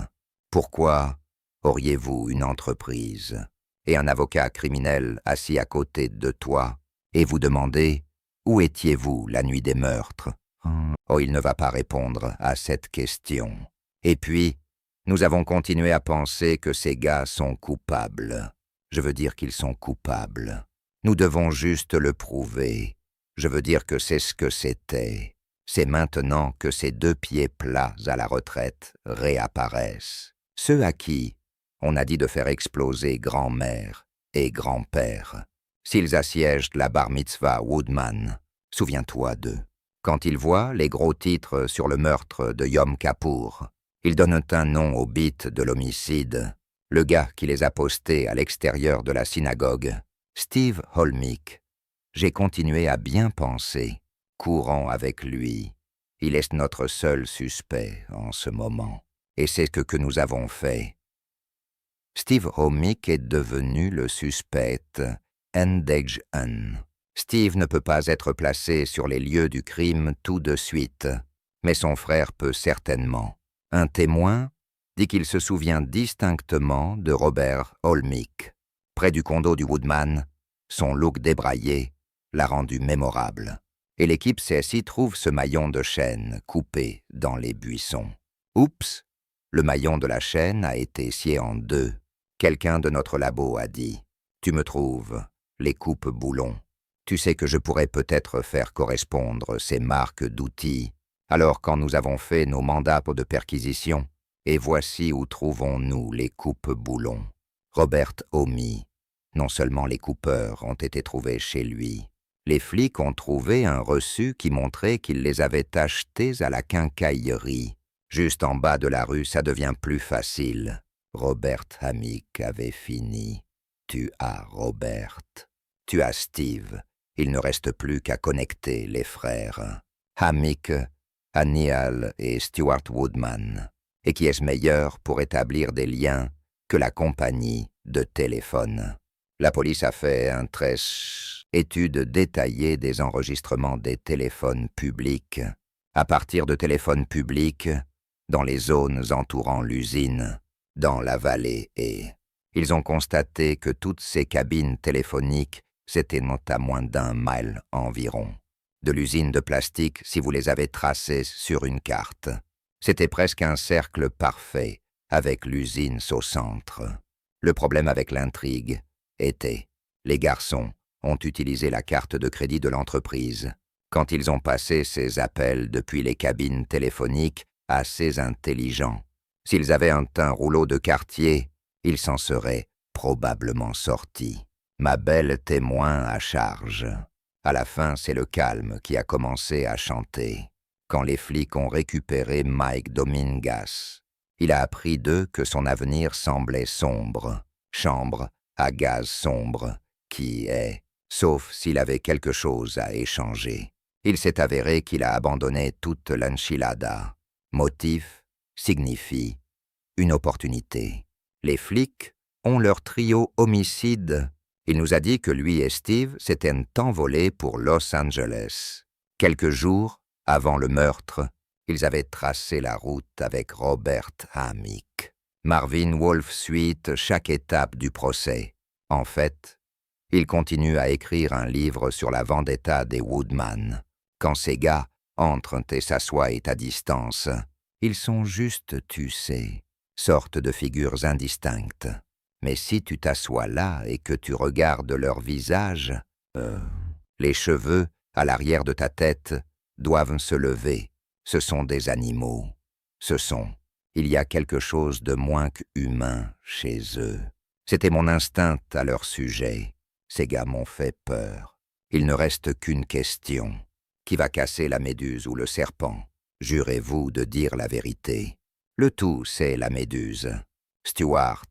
pourquoi auriez-vous une entreprise et un avocat criminel assis à côté de toi et vous demandez « Où étiez-vous la nuit des meurtres ?» Oh, il ne va pas répondre à cette question. Et puis, nous avons continué à penser que ces gars sont coupables. Je veux dire qu'ils sont coupables. Nous devons juste le prouver. Je veux dire que c'est ce que c'était. C'est maintenant que ces 2 pieds plats à la retraite réapparaissent. Ceux à qui on a dit de faire exploser grand-mère et grand-père. S'ils assiègent la bar mitzvah Woodman, souviens-toi d'eux. Quand ils voient les gros titres sur le meurtre de Yom Kapoor, ils donnent un nom au beat de l'homicide, le gars qui les a postés à l'extérieur de la synagogue, Steve Holmick. J'ai continué à bien penser, courant avec lui. Il est notre seul suspect en ce moment. Et c'est ce que nous avons fait. Steve Holmick est devenu le suspect Endage-un. Steve ne peut pas être placé sur les lieux du crime tout de suite, mais son frère peut certainement. Un témoin dit qu'il se souvient distinctement de Robert Holmick. Près du condo du Woodman, son look débraillé l'a rendu mémorable. Et l'équipe CSI trouve ce maillon de chaîne coupé dans les buissons. Oups, le maillon de la chaîne a été scié en 2. Quelqu'un de notre labo a dit « Tu me trouves les coupes-boulons. Tu sais que je pourrais peut-être faire correspondre ces marques d'outils. Alors quand nous avons fait nos mandats de perquisition, et voici où trouvons-nous les coupes-boulons. Robert Homie. Non seulement les coupeurs ont été trouvés chez lui. Les flics ont trouvé un reçu qui montrait qu'il les avait achetés à la quincaillerie. Juste en bas de la rue, ça devient plus facile. Robert Amick avait fini. Tu as Robert. Tu as Steve. Il ne reste plus qu'à connecter les frères. Amick, Anial et Stuart Woodman. Et qui est-ce meilleur pour établir des liens que la compagnie de téléphone? La police a fait un étude détaillée des enregistrements des téléphones publics. À partir de téléphones publics, dans les zones entourant l'usine, dans la vallée et... Ils ont constaté que toutes ces cabines téléphoniques s'étaient à moins d'1 mile environ. De l'usine de plastique si vous les avez tracées sur une carte. C'était presque un cercle parfait, avec l'usine au centre. Le problème avec l'intrigue était, les garçons ont utilisé la carte de crédit de l'entreprise quand ils ont passé ces appels depuis les cabines téléphoniques assez intelligents. S'ils avaient un rouleau de quartier, ils s'en seraient probablement sortis. Ma belle témoin à charge. À la fin, c'est le calme qui a commencé à chanter. Quand les flics ont récupéré Mike Domingas, il a appris d'eux que son avenir semblait sombre. Chambre à gaz sombre, qui est, sauf s'il avait quelque chose à échanger. Il s'est avéré qu'il a abandonné toute l'enchilada. Motif signifie une opportunité. Les flics ont leur trio homicide. Il nous a dit que lui et Steve s'étaient envolés pour Los Angeles. Quelques jours avant le meurtre, ils avaient tracé la route avec Robert Amick. Marvin Wolf suit chaque étape du procès. En fait, il continue à écrire un livre sur la vendetta des Woodman. Quand ces gars entrent et s'assoient à distance, ils sont juste, tu sais, sortes de figures indistinctes. Mais si tu t'assois là et que tu regardes leur visage, les cheveux à l'arrière de ta tête doivent se lever. Ce sont des animaux. Il y a quelque chose de moins qu'humain chez eux. C'était mon instinct à leur sujet. Ces gars m'ont fait peur. Il ne reste qu'une question. Qui va casser la méduse ou le serpent? Jurez-vous de dire la vérité. Le tout, c'est la méduse. Stewart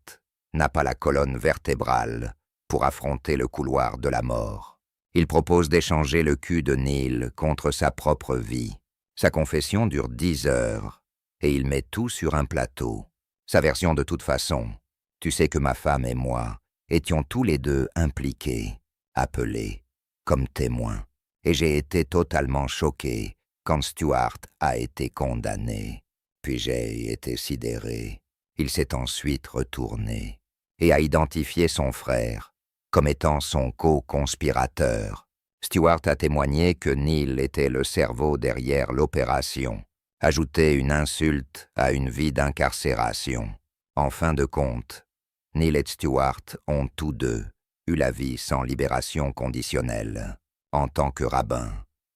n'a pas la colonne vertébrale pour affronter le couloir de la mort. Il propose d'échanger le cul de Neil contre sa propre vie. Sa confession dure 10 heures, et il met tout sur un plateau. Sa version de toute façon. Tu sais que ma femme et moi étions tous les deux impliqués, appelés, comme témoins. Et j'ai été totalement choqué quand Stewart a été condamné. Puis j'ai été sidéré. Il s'est ensuite retourné et a identifié son frère comme étant son co-conspirateur. Stewart a témoigné que Neil était le cerveau derrière l'opération, ajouté une insulte à une vie d'incarcération. En fin de compte, Neil et Stewart ont tous deux eu la vie sans libération conditionnelle. En tant que rabbin,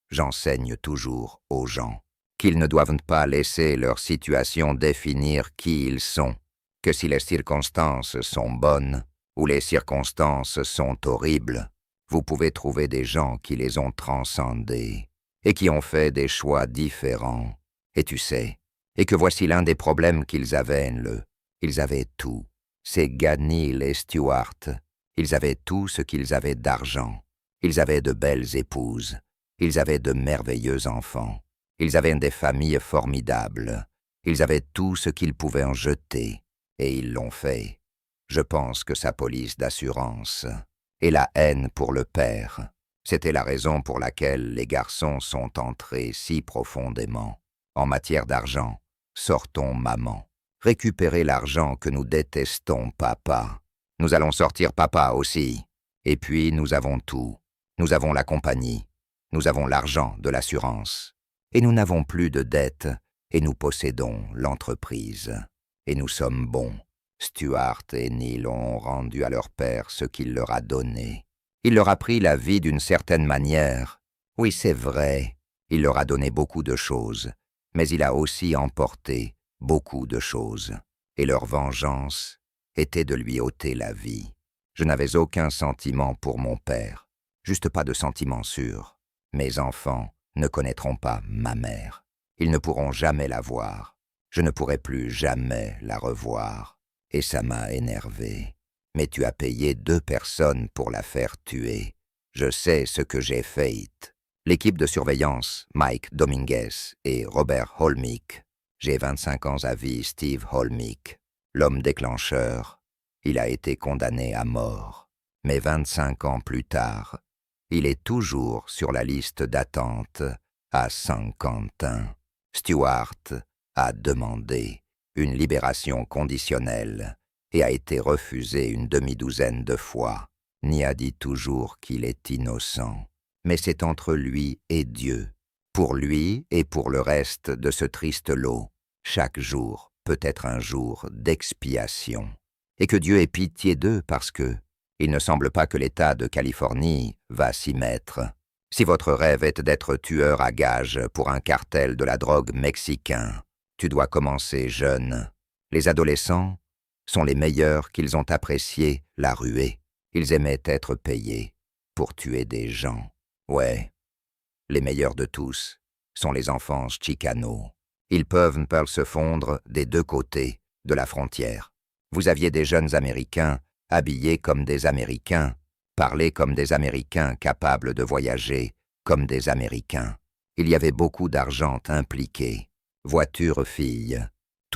j'enseigne toujours aux gens qu'ils ne doivent pas laisser leur situation définir qui ils sont, que si les circonstances sont bonnes ou les circonstances sont horribles, vous pouvez trouver des gens qui les ont transcendés et qui ont fait des choix différents. Et tu sais, et que voici l'un des problèmes qu'ils avaient, ils avaient tout. Ces gars Neil et Stewart, ils avaient tout ce qu'ils avaient d'argent. Ils avaient de belles épouses. Ils avaient de merveilleux enfants. Ils avaient des familles formidables. Ils avaient tout ce qu'ils pouvaient en jeter. Et ils l'ont fait. Je pense que sa police d'assurance et la haine pour le père, c'était la raison pour laquelle les garçons sont entrés si profondément. En matière d'argent, sortons maman. Récupérez l'argent que nous détestons, papa. Nous allons sortir papa aussi. Et puis nous avons tout. Nous avons la compagnie. Nous avons l'argent de l'assurance. Et nous n'avons plus de dettes. Et nous possédons l'entreprise. Et nous sommes bons. Stewart et Neil ont rendu à leur père ce qu'il leur a donné. Il leur a pris la vie d'une certaine manière. Oui, c'est vrai. Il leur a donné beaucoup de choses. Mais il a aussi emporté beaucoup de choses. Et leur vengeance était de lui ôter la vie. Je n'avais aucun sentiment pour mon père. Juste pas de sentiment sûr. Mes enfants ne connaîtront pas ma mère. Ils ne pourront jamais la voir. Je ne pourrai plus jamais la revoir. Et ça m'a énervé. Mais tu as payé 2 personnes pour la faire tuer. Je sais ce que j'ai fait. L'équipe de surveillance, Mike Dominguez et Robert Holmick. J'ai 25 ans à vie, Steve Holmick. L'homme déclencheur, il a été condamné à mort. Mais 25 ans plus tard, il est toujours sur la liste d'attente à Saint-Quentin. Stewart a demandé une libération conditionnelle et a été refusé une demi-douzaine de fois. Ni a dit toujours qu'il est innocent. Mais c'est entre lui et Dieu. Pour lui et pour le reste de ce triste lot, chaque jour peut être un jour d'expiation. Et que Dieu ait pitié d'eux parce que il ne semble pas que l'État de Californie va s'y mettre. Si votre rêve est d'être tueur à gages pour un cartel de la drogue mexicain, tu dois commencer jeune. Les adolescents sont les meilleurs qu'ils ont apprécié la ruée. Ils aimaient être payés pour tuer des gens. Ouais, les meilleurs de tous sont les enfants chicanos. Ils peuvent se fondre des 2 côtés de la frontière. Vous aviez des jeunes Américains habillés comme des Américains, parler comme des Américains capables de voyager comme des Américains. Il y avait beaucoup d'argent impliqué. Voitures filles,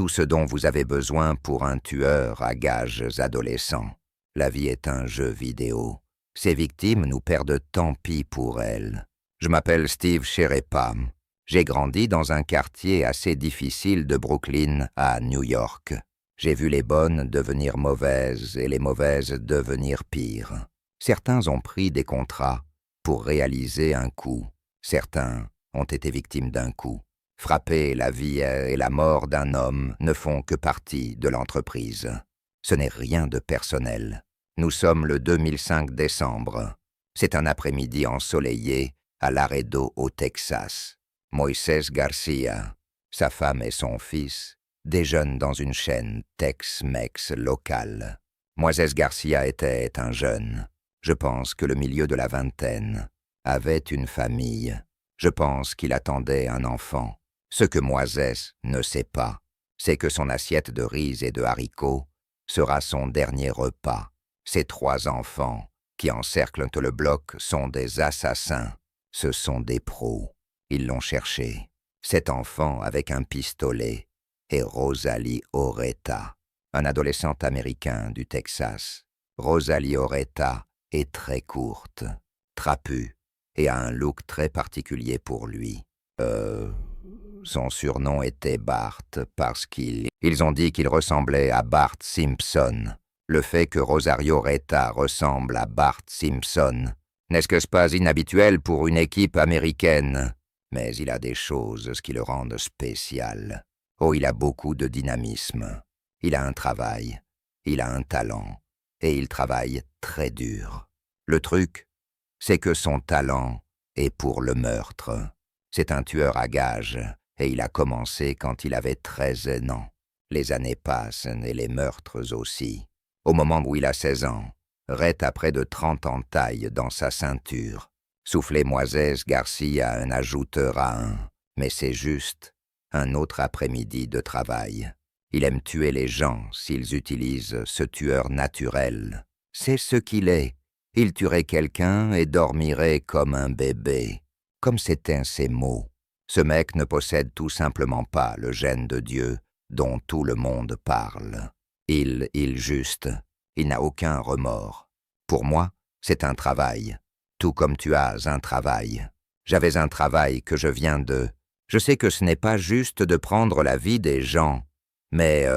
tout ce dont vous avez besoin pour un tueur à gages adolescents. La vie est un jeu vidéo. Ses victimes nous perdent tant pis pour elles. Je m'appelle Steve Sherepa. J'ai grandi dans un quartier assez difficile de Brooklyn à New York. J'ai vu les bonnes devenir mauvaises et les mauvaises devenir pires. Certains ont pris des contrats pour réaliser un coup. Certains ont été victimes d'un coup. Frapper la vie et la mort d'un homme ne font que partie de l'entreprise. Ce n'est rien de personnel. Nous sommes le 2005 décembre. C'est un après-midi ensoleillé à Laredo, au Texas. Moisés Garcia, sa femme et son fils déjeunent dans une chaîne Tex-Mex locale. Moisés Garcia était un jeune. Je pense que le milieu de la vingtaine avait une famille. Je pense qu'il attendait un enfant. Ce que Moisés ne sait pas, c'est que son assiette de riz et de haricots sera son dernier repas. Ses 3 enfants qui encerclent le bloc sont des assassins. Ce sont des pros. Ils l'ont cherché. Cet enfant avec un pistolet est Rosalie Oretta, un adolescent américain du Texas. Rosalie Oretta est très courte, trapue et a un look très particulier pour lui. Son surnom était Bart parce qu'ils ont dit qu'il ressemblait à Bart Simpson. Le fait que Rosario Oretta ressemble à Bart Simpson, n'est-ce pas inhabituel pour une équipe américaine? Mais il a des choses qui le rendent spécial. Oh, il a beaucoup de dynamisme. Il a un travail, il a un talent, et il travaille très dur. Le truc, c'est que son talent est pour le meurtre. C'est un tueur à gages, et il a commencé quand il avait 13 ans. Les années passent, et les meurtres aussi. Au moment où il a 16 ans, Rhett a près de 30 entailles dans sa ceinture. Souffler Moisés Garcia un ajouteur à un, mais c'est juste un autre après-midi de travail. Il aime tuer les gens s'ils utilisent ce tueur naturel. C'est ce qu'il est. Il tuerait quelqu'un et dormirait comme un bébé. Comme c'étaient ses mots. Ce mec ne possède tout simplement pas le gène de Dieu dont tout le monde parle. Il n'a aucun remords. Pour moi, c'est un travail. Tout comme tu as un travail. J'avais un travail que je viens de... Je sais que ce n'est pas juste de prendre la vie des gens, mais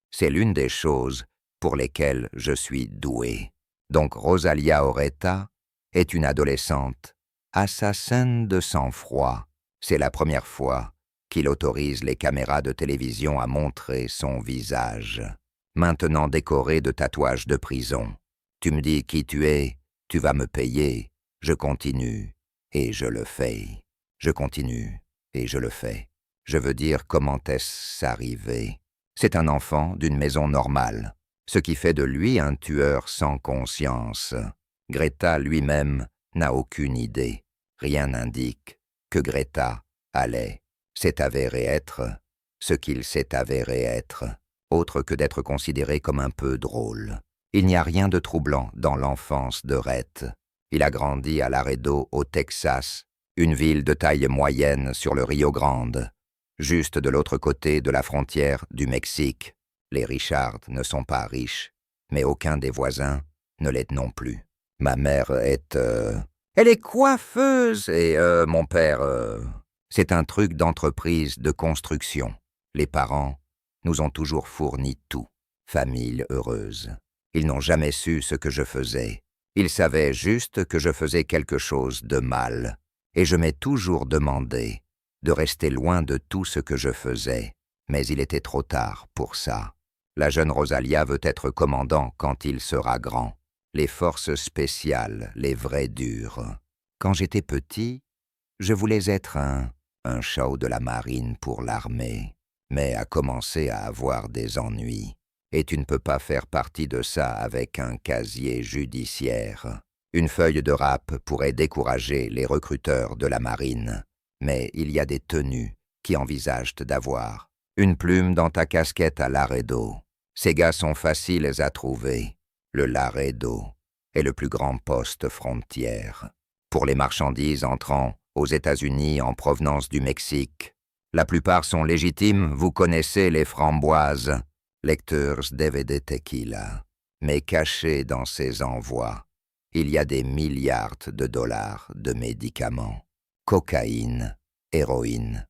c'est l'une des choses pour lesquelles je suis doué. Donc Rosalia Oretta est une adolescente, assassine de sang-froid. C'est la première fois qu'il autorise les caméras de télévision à montrer son visage. Maintenant décoré de tatouages de prison. Tu me dis qui tu es, tu vas me payer. Je continue, et je le fais. Je continue, et je le fais. Je veux dire, comment est-ce arrivé? C'est un enfant d'une maison normale, ce qui fait de lui un tueur sans conscience. Greta lui-même n'a aucune idée. Rien n'indique que Greta s'est avéré être ce qu'il s'est avéré être, autre que d'être considéré comme un peu drôle. Il n'y a rien de troublant dans l'enfance de Rhett. Il a grandi à Laredo, au Texas, une ville de taille moyenne sur le Rio Grande, juste de l'autre côté de la frontière du Mexique. Les Richards ne sont pas riches, mais aucun des voisins ne l'est non plus. Ma mère est... Elle est coiffeuse et mon père... C'est un truc d'entreprise de construction. Les parents nous ont toujours fourni tout. Famille heureuse. Ils n'ont jamais su ce que je faisais. Ils savaient juste que je faisais quelque chose de mal. Et je m'ai toujours demandé de rester loin de tout ce que je faisais. Mais il était trop tard pour ça. La jeune Rosalia veut être commandant quand il sera grand. Les forces spéciales, les vrais durs. Quand j'étais petit, je voulais être un chaud de la marine pour l'armée, mais a commencé à avoir des ennuis. Et tu ne peux pas faire partie de ça avec un casier judiciaire. Une feuille de rap pourrait décourager les recruteurs de la marine, mais il y a des tenues qui envisagent d'avoir une plume dans ta casquette à Laredo. Ces gars sont faciles à trouver. Le Laredo est le plus grand poste frontière. Pour les marchandises entrant aux États-Unis en provenance du Mexique, La plupart sont légitimes, vous connaissez les framboises. Lecteurs DVD Tequila. Mais cachés dans ces envois, il y a des milliards de dollars de médicaments. Cocaïne, héroïne,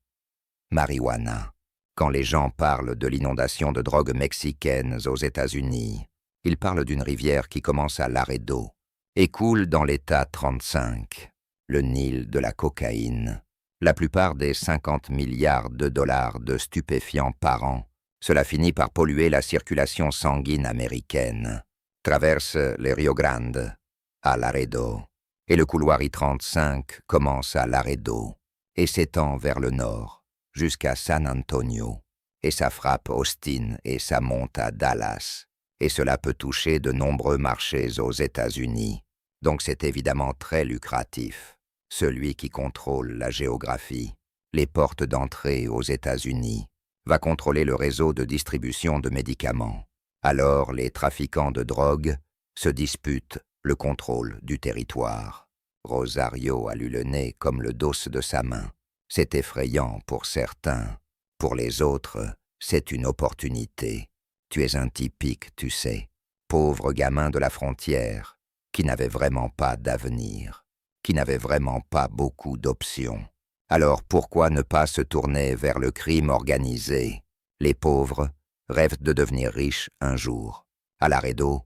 marijuana. Quand les gens parlent de l'inondation de drogue mexicaines aux États-Unis, ils parlent d'une rivière qui commence à Laredo et coule dans l'État 35, le Nil de la cocaïne. La plupart des 50 milliards de dollars de stupéfiants par an, cela finit par polluer la circulation sanguine américaine, traverse les Rio Grande à Laredo, et le couloir I-35 commence à Laredo et s'étend vers le nord jusqu'à San Antonio, et ça frappe Austin et ça monte à Dallas, et cela peut toucher de nombreux marchés aux États-Unis. Donc c'est évidemment très lucratif. Celui qui contrôle la géographie, les portes d'entrée aux États-Unis, va contrôler le réseau de distribution de médicaments. Alors les trafiquants de drogue se disputent le contrôle du territoire. Rosario a lu le nez comme le dos de sa main. C'est effrayant pour certains. Pour les autres, c'est une opportunité. Tu es un typique, tu sais, pauvre gamin de la frontière, qui n'avait vraiment pas d'avenir, qui n'avait vraiment pas beaucoup d'options. Alors pourquoi ne pas se tourner vers le crime organisé? Les pauvres rêvent de devenir riches un jour. À Laredo,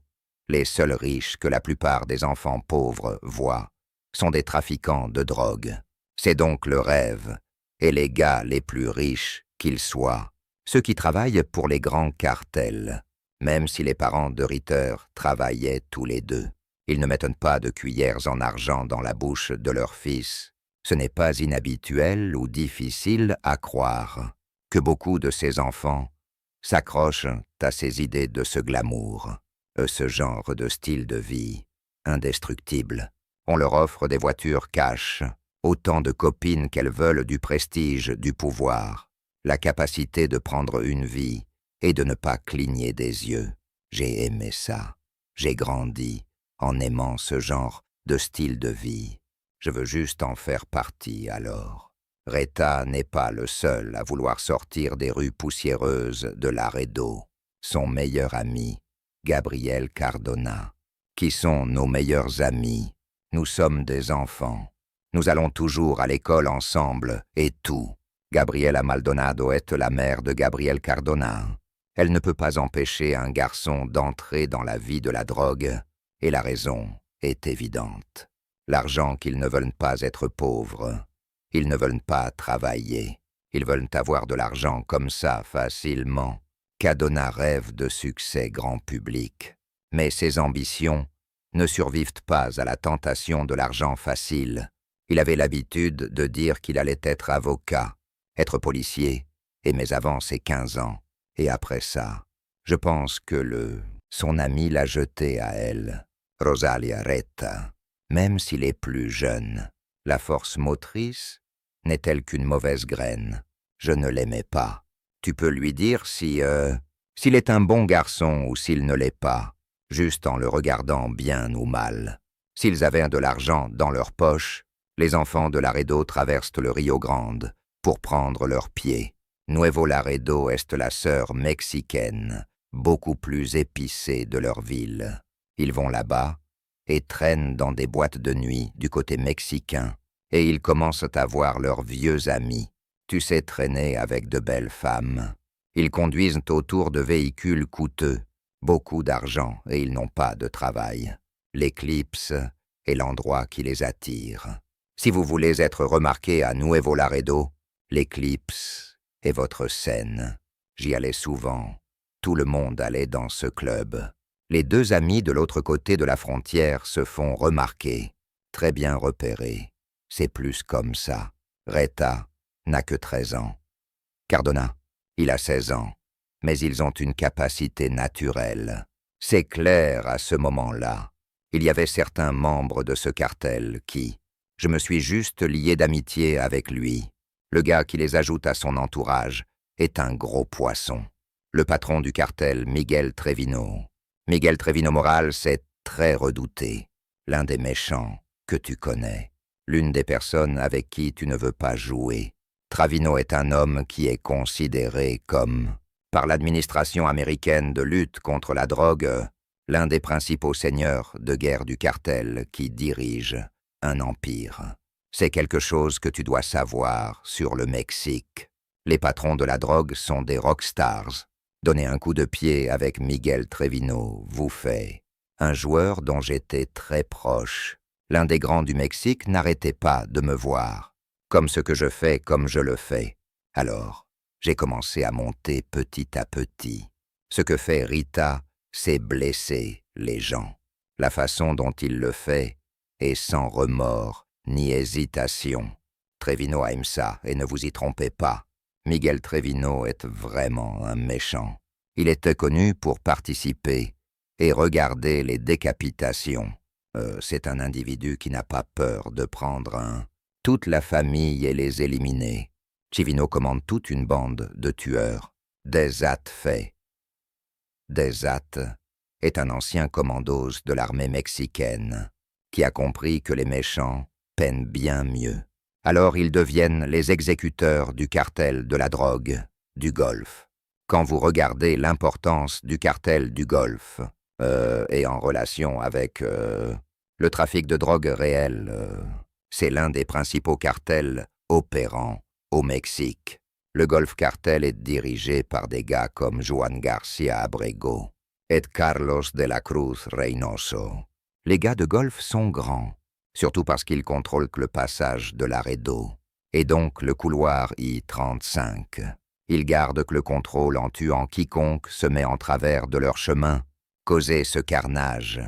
les seuls riches que la plupart des enfants pauvres voient sont des trafiquants de drogue. C'est donc le rêve, et les gars les plus riches qu'ils soient, ceux qui travaillent pour les grands cartels, même si les parents de Ritter travaillaient tous les deux. Ils ne mettent pas de cuillères en argent dans la bouche de leur fils. Ce n'est pas inhabituel ou difficile à croire que beaucoup de ces enfants s'accrochent à ces idées de ce glamour, ce genre de style de vie indestructible. On leur offre des voitures cash, autant de copines qu'elles veulent du prestige, du pouvoir, la capacité de prendre une vie et de ne pas cligner des yeux. J'ai aimé ça. J'ai grandi en aimant ce genre de style de vie. Je veux juste en faire partie alors. Reta n'est pas le seul à vouloir sortir des rues poussiéreuses de Laredo. Son meilleur ami, Gabriel Cardona. Qui sont nos meilleurs amis? Nous sommes des enfants. Nous allons toujours à l'école ensemble, et tout. Gabriela Maldonado est la mère de Gabriel Cardona. Elle ne peut pas empêcher un garçon d'entrer dans la vie de la drogue, et la raison est évidente. L'argent qu'ils ne veulent pas être pauvres. Ils ne veulent pas travailler. Ils veulent avoir de l'argent comme ça, facilement. Cardona rêve de succès grand public. Mais ses ambitions ne survivent pas à la tentation de l'argent facile. Il avait l'habitude de dire qu'il allait être avocat, être policier, et mais avant ses 15 ans. Et après ça, je pense que son ami l'a jeté à elle, Rosalia Reta. Même s'il est plus jeune, la force motrice n'est-elle qu'une mauvaise graine? Je ne l'aimais pas. Tu peux lui dire s'il est un bon garçon ou s'il ne l'est pas, juste en le regardant bien ou mal. S'ils avaient de l'argent dans leur poche, les enfants de Laredo traversent le Rio Grande pour prendre leurs pieds. Nuevo Laredo est la sœur mexicaine, beaucoup plus épicée de leur ville. Ils vont là-bas et traînent dans des boîtes de nuit du côté mexicain, et ils commencent à voir leurs vieux amis. Tu sais traîner avec de belles femmes. Ils conduisent autour de véhicules coûteux, beaucoup d'argent, et ils n'ont pas de travail. L'éclipse est l'endroit qui les attire. Si vous voulez être remarqué à Nuevo Laredo, l'éclipse est votre scène. J'y allais souvent. Tout le monde allait dans ce club. Les deux amis de l'autre côté de la frontière se font remarquer, très bien repérés. C'est plus comme ça. Reta n'a que 13 ans. Cardona, il a 16 ans. Mais ils ont une capacité naturelle. C'est clair à ce moment-là. Il y avait certains membres de ce cartel qui... Je me suis juste lié d'amitié avec lui. Le gars qui les ajoute à son entourage est un gros poisson. Le patron du cartel, Miguel Trevino. Miguel Trevino Morales est très redouté. L'un des méchants que tu connais. L'une des personnes avec qui tu ne veux pas jouer. Travino est un homme qui est considéré comme, par l'administration américaine de lutte contre la drogue, l'un des principaux seigneurs de guerre du cartel qui dirige un empire. C'est quelque chose que tu dois savoir sur le Mexique. Les patrons de la drogue sont des rockstars. Donner un coup de pied avec Miguel Trevino vous fait. Un joueur dont j'étais très proche. L'un des grands du Mexique n'arrêtait pas de me voir. Comme ce que je fais, comme je le fais. Alors, j'ai commencé à monter petit à petit. Ce que fait Rita, c'est blesser les gens. La façon dont il le fait est sans remords ni hésitation. Trevino aime ça, et ne vous y trompez pas. Miguel Trevino est vraiment un méchant. Il était connu pour participer et regarder les décapitations. C'est un individu qui n'a pas peur de prendre toute la famille et les éliminer. Chivino commande toute une bande de tueurs. Desat fait. Desat est un ancien commandos de l'armée mexicaine qui a compris que les méchants peinent bien mieux. Alors ils deviennent les exécuteurs du cartel de la drogue du Golfe. Quand vous regardez l'importance du cartel du Golfe et en relation avec le trafic de drogue réel, c'est l'un des principaux cartels opérants au Mexique. Le Golf Cartel est dirigé par des gars comme Juan Garcia Abrego et Carlos de la Cruz Reynoso. Les gars de Golf sont grands, surtout parce qu'ils contrôlent le passage de Laredo, et donc le couloir I-35. Ils gardent le contrôle en tuant quiconque se met en travers de leur chemin. Causer ce carnage,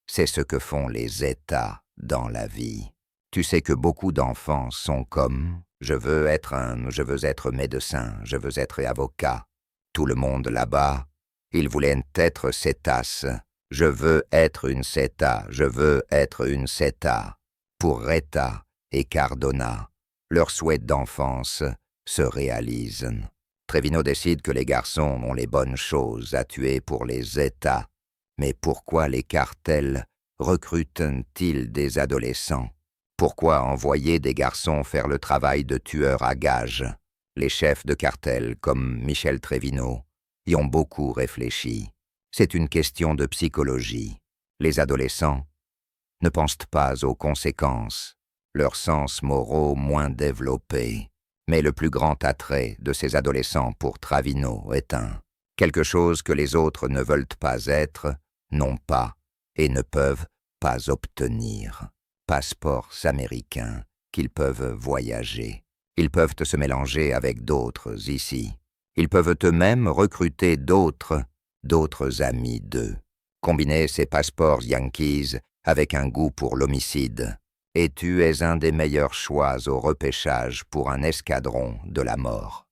c'est ce que font les États dans la vie. Tu sais que beaucoup d'enfants sont comme « je veux être médecin, je veux être avocat ». Tout le monde là-bas, ils voulaient être cétas. Je veux être une ceta, je veux être une ceta. Pour Reta et Cardona, leur souhait d'enfance se réalise. Trevino décide que les garçons ont les bonnes choses à tuer pour les États. Mais pourquoi les cartels recrutent-ils des adolescents? Pourquoi envoyer des garçons faire le travail de tueurs à gages? Les chefs de cartel, comme Michel Trevino, y ont beaucoup réfléchi. C'est une question de psychologie. Les adolescents ne pensent pas aux conséquences, leurs sens moraux moins développés. Mais le plus grand attrait de ces adolescents pour Trevino est quelque chose que les autres ne veulent pas être, n'ont pas et ne peuvent pas obtenir. Passeports américains, qu'ils peuvent voyager. Ils peuvent se mélanger avec d'autres ici. Ils peuvent eux-mêmes recruter d'autres amis d'eux. Combiner ces passeports Yankees avec un goût pour l'homicide. Et tu es un des meilleurs choix au repêchage pour un escadron de la mort.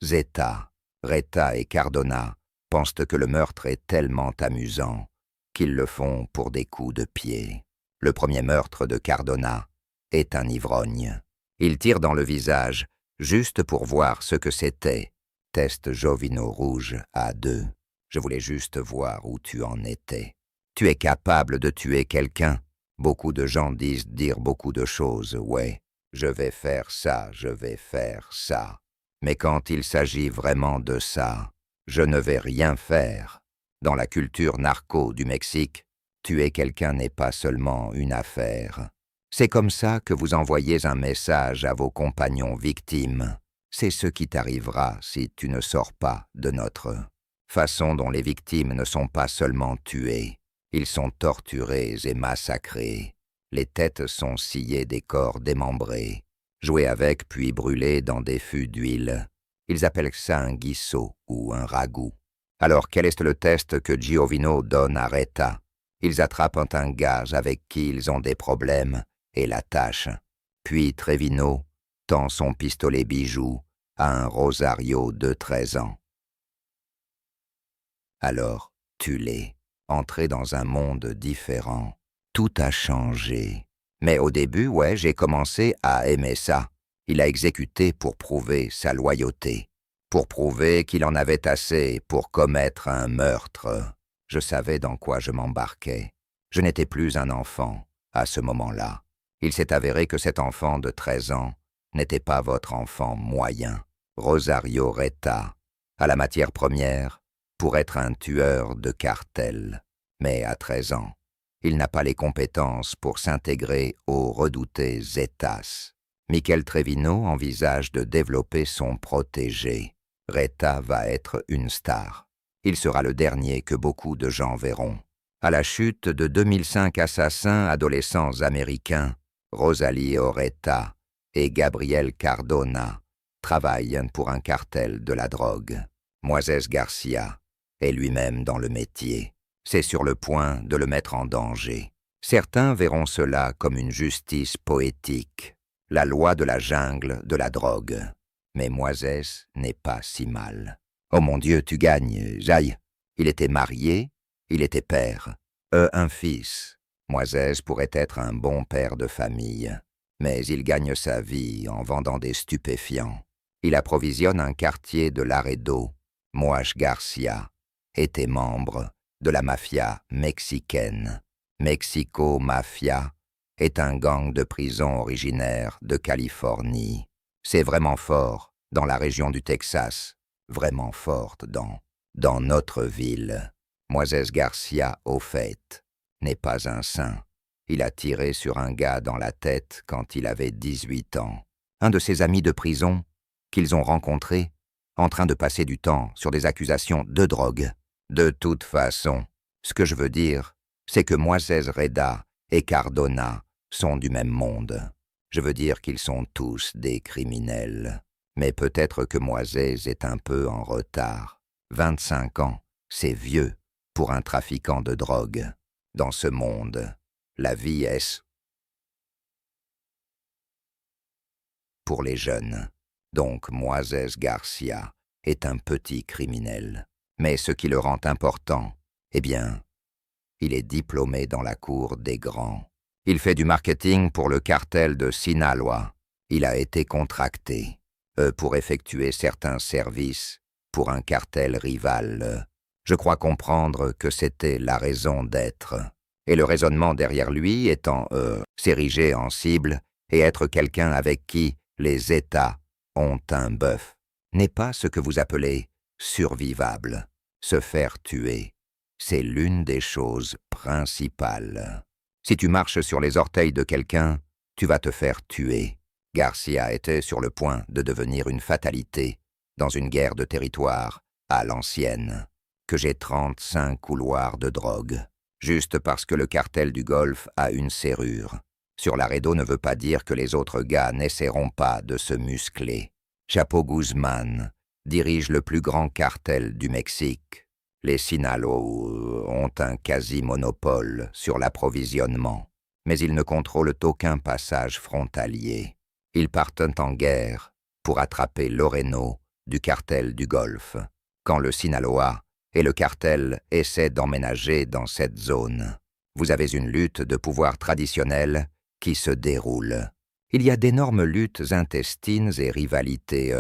Zeta, Reta et Cardona pensent que le meurtre est tellement amusant qu'ils le font pour des coups de pied. Le premier meurtre de Cardona est un ivrogne. Il tire dans le visage juste pour voir ce que c'était. Test Jovino rouge à 2. Je voulais juste voir où tu en étais. Tu es capable de tuer quelqu'un? Beaucoup de gens disent dire beaucoup de choses, ouais. Je vais faire ça, je vais faire ça. Mais quand il s'agit vraiment de ça, je ne vais rien faire. Dans la culture narco du Mexique, tuer quelqu'un n'est pas seulement une affaire. C'est comme ça que vous envoyez un message à vos compagnons victimes. C'est ce qui t'arrivera si tu ne sors pas de notre façon dont les victimes ne sont pas seulement tuées. Ils sont torturés et massacrés. Les têtes sont sciées des corps démembrés, joués avec puis brûlés dans des fûts d'huile. Ils appellent ça un guisso ou un ragoût. Alors quel est le test que Giovino donne à Reta? Ils attrapent un gage avec qui ils ont des problèmes et l'attachent. Puis Trevino tend son pistolet bijou à un Rosario de 13 ans. Alors, tue-les. Entrer dans un monde différent. Tout a changé. Mais au début, ouais, j'ai commencé à aimer ça. Il a exécuté pour prouver sa loyauté, pour prouver qu'il en avait assez pour commettre un meurtre. Je savais dans quoi je m'embarquais. Je n'étais plus un enfant à ce moment-là. Il s'est avéré que cet enfant de 13 ans n'était pas votre enfant moyen. Rosario Reta a la matière première pour être un tueur de cartel. Mais à 13 ans, il n'a pas les compétences pour s'intégrer aux redoutés Zetas. Michael Trevino envisage de développer son protégé. Reta va être une star. Il sera le dernier que beaucoup de gens verront. À la chute de 2005 assassins adolescents américains, Rosalie Oreta et Gabriel Cardona travaillent pour un cartel de la drogue. Moisés Garcia est lui-même dans le métier. C'est sur le point de le mettre en danger. Certains verront cela comme une justice poétique, la loi de la jungle de la drogue. Mais Moisés n'est pas si mal. Oh mon Dieu, tu gagnes, j'aille. Il était marié, il était père. Un fils. Moisés pourrait être un bon père de famille, mais il gagne sa vie en vendant des stupéfiants. Il approvisionne un quartier de Laredo. Moisés Garcia était membre de la mafia mexicaine. Mexico Mafia est un gang de prison originaire de Californie. C'est vraiment fort dans la région du Texas, vraiment forte dans notre ville. Moisés Garcia, au fait, n'est pas un saint. Il a tiré sur un gars dans la tête quand il avait 18 ans. Un de ses amis de prison, qu'ils ont rencontré, en train de passer du temps sur des accusations de drogue. De toute façon, ce que je veux dire, c'est que Moisés Reda et Cardona sont du même monde. Je veux dire qu'ils sont tous des criminels. Mais peut-être que Moisés est un peu en retard. 25 ans, c'est vieux pour un trafiquant de drogue. Dans ce monde, la vie est pour les jeunes. Donc Moisés Garcia est un petit criminel. Mais ce qui le rend important, eh bien, il est diplômé dans la cour des grands. Il fait du marketing pour le cartel de Sinaloa. Il a été contracté pour effectuer certains services pour un cartel rival. Je crois comprendre que c'était la raison d'être. Et le raisonnement derrière lui étant s'ériger en cible et être quelqu'un avec qui les États ont un bœuf, n'est pas ce que vous appelez survivable. Se faire tuer, c'est l'une des choses principales. Si tu marches sur les orteils de quelqu'un, tu vas te faire tuer. Garcia était sur le point de devenir une fatalité dans une guerre de territoire à l'ancienne, que j'ai 35 couloirs de drogue, juste parce que le cartel du Golfe a une serrure. Sur Laredo ne veut pas dire que les autres gars n'essaieront pas de se muscler. Chapo Guzman dirige le plus grand cartel du Mexique. Les Sinaloa ont un quasi-monopole sur l'approvisionnement, mais ils ne contrôlent aucun passage frontalier. Ils partent en guerre pour attraper Loreno du cartel du Golfe, quand le Sinaloa et le cartel essaient d'emménager dans cette zone. Vous avez une lutte de pouvoir traditionnelle qui se déroule. Il y a d'énormes luttes intestines et rivalités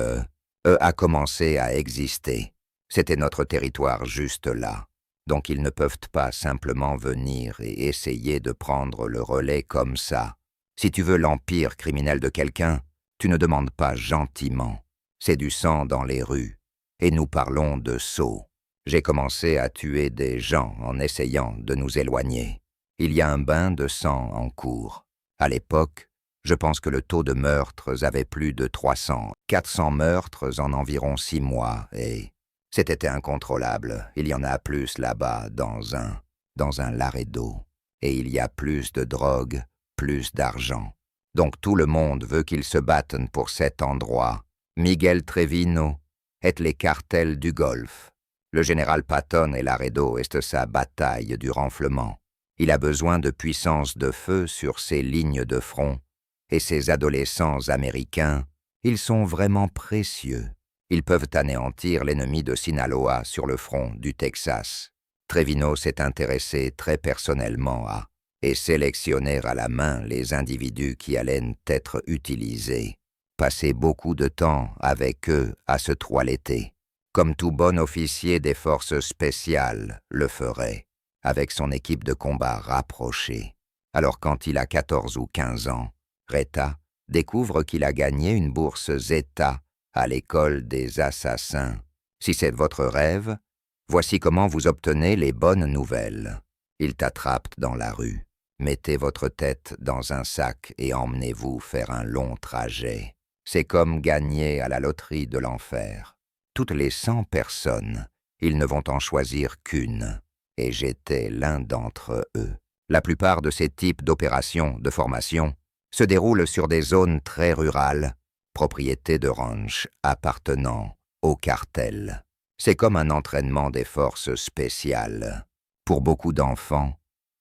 a commencé à exister. C'était notre territoire juste là. Donc ils ne peuvent pas simplement venir et essayer de prendre le relais comme ça. Si tu veux l'empire criminel de quelqu'un, tu ne demandes pas gentiment. C'est du sang dans les rues. Et nous parlons de sceaux. J'ai commencé à tuer des gens en essayant de nous éloigner. Il y a un bain de sang en cours. À l'époque, je pense que le taux de meurtres avait plus de 400 meurtres en environ 6 mois et c'était incontrôlable. Il y en a plus là-bas dans un Laredo. Et il y a plus de drogue, plus d'argent. Donc tout le monde veut qu'ils se battent pour cet endroit. Miguel Trevino est les cartels du Golfe. Le général Patton et Laredo est sa bataille du renflement. Il a besoin de puissance de feu sur ses lignes de front. Et ces adolescents américains, ils sont vraiment précieux. Ils peuvent anéantir l'ennemi de Sinaloa sur le front du Texas. Trevino s'est intéressé très personnellement à et sélectionner à la main les individus qui allaient être utilisés. Passer beaucoup de temps avec eux à se toiletter, comme tout bon officier des forces spéciales le ferait, avec son équipe de combat rapprochée. Alors quand il a 14 ou 15 ans, Reta découvre qu'il a gagné une bourse Zeta à l'école des assassins. Si c'est votre rêve, voici comment vous obtenez les bonnes nouvelles. Il t'attrape dans la rue. Mettez votre tête dans un sac et emmenez-vous faire un long trajet. C'est comme gagner à la loterie de l'enfer. Toutes les 100 personnes, ils ne vont en choisir qu'une. Et j'étais l'un d'entre eux. La plupart de ces types d'opérations de formation se déroulent sur des zones très rurales, propriétés de ranch appartenant au cartel. C'est comme un entraînement des forces spéciales. Pour beaucoup d'enfants,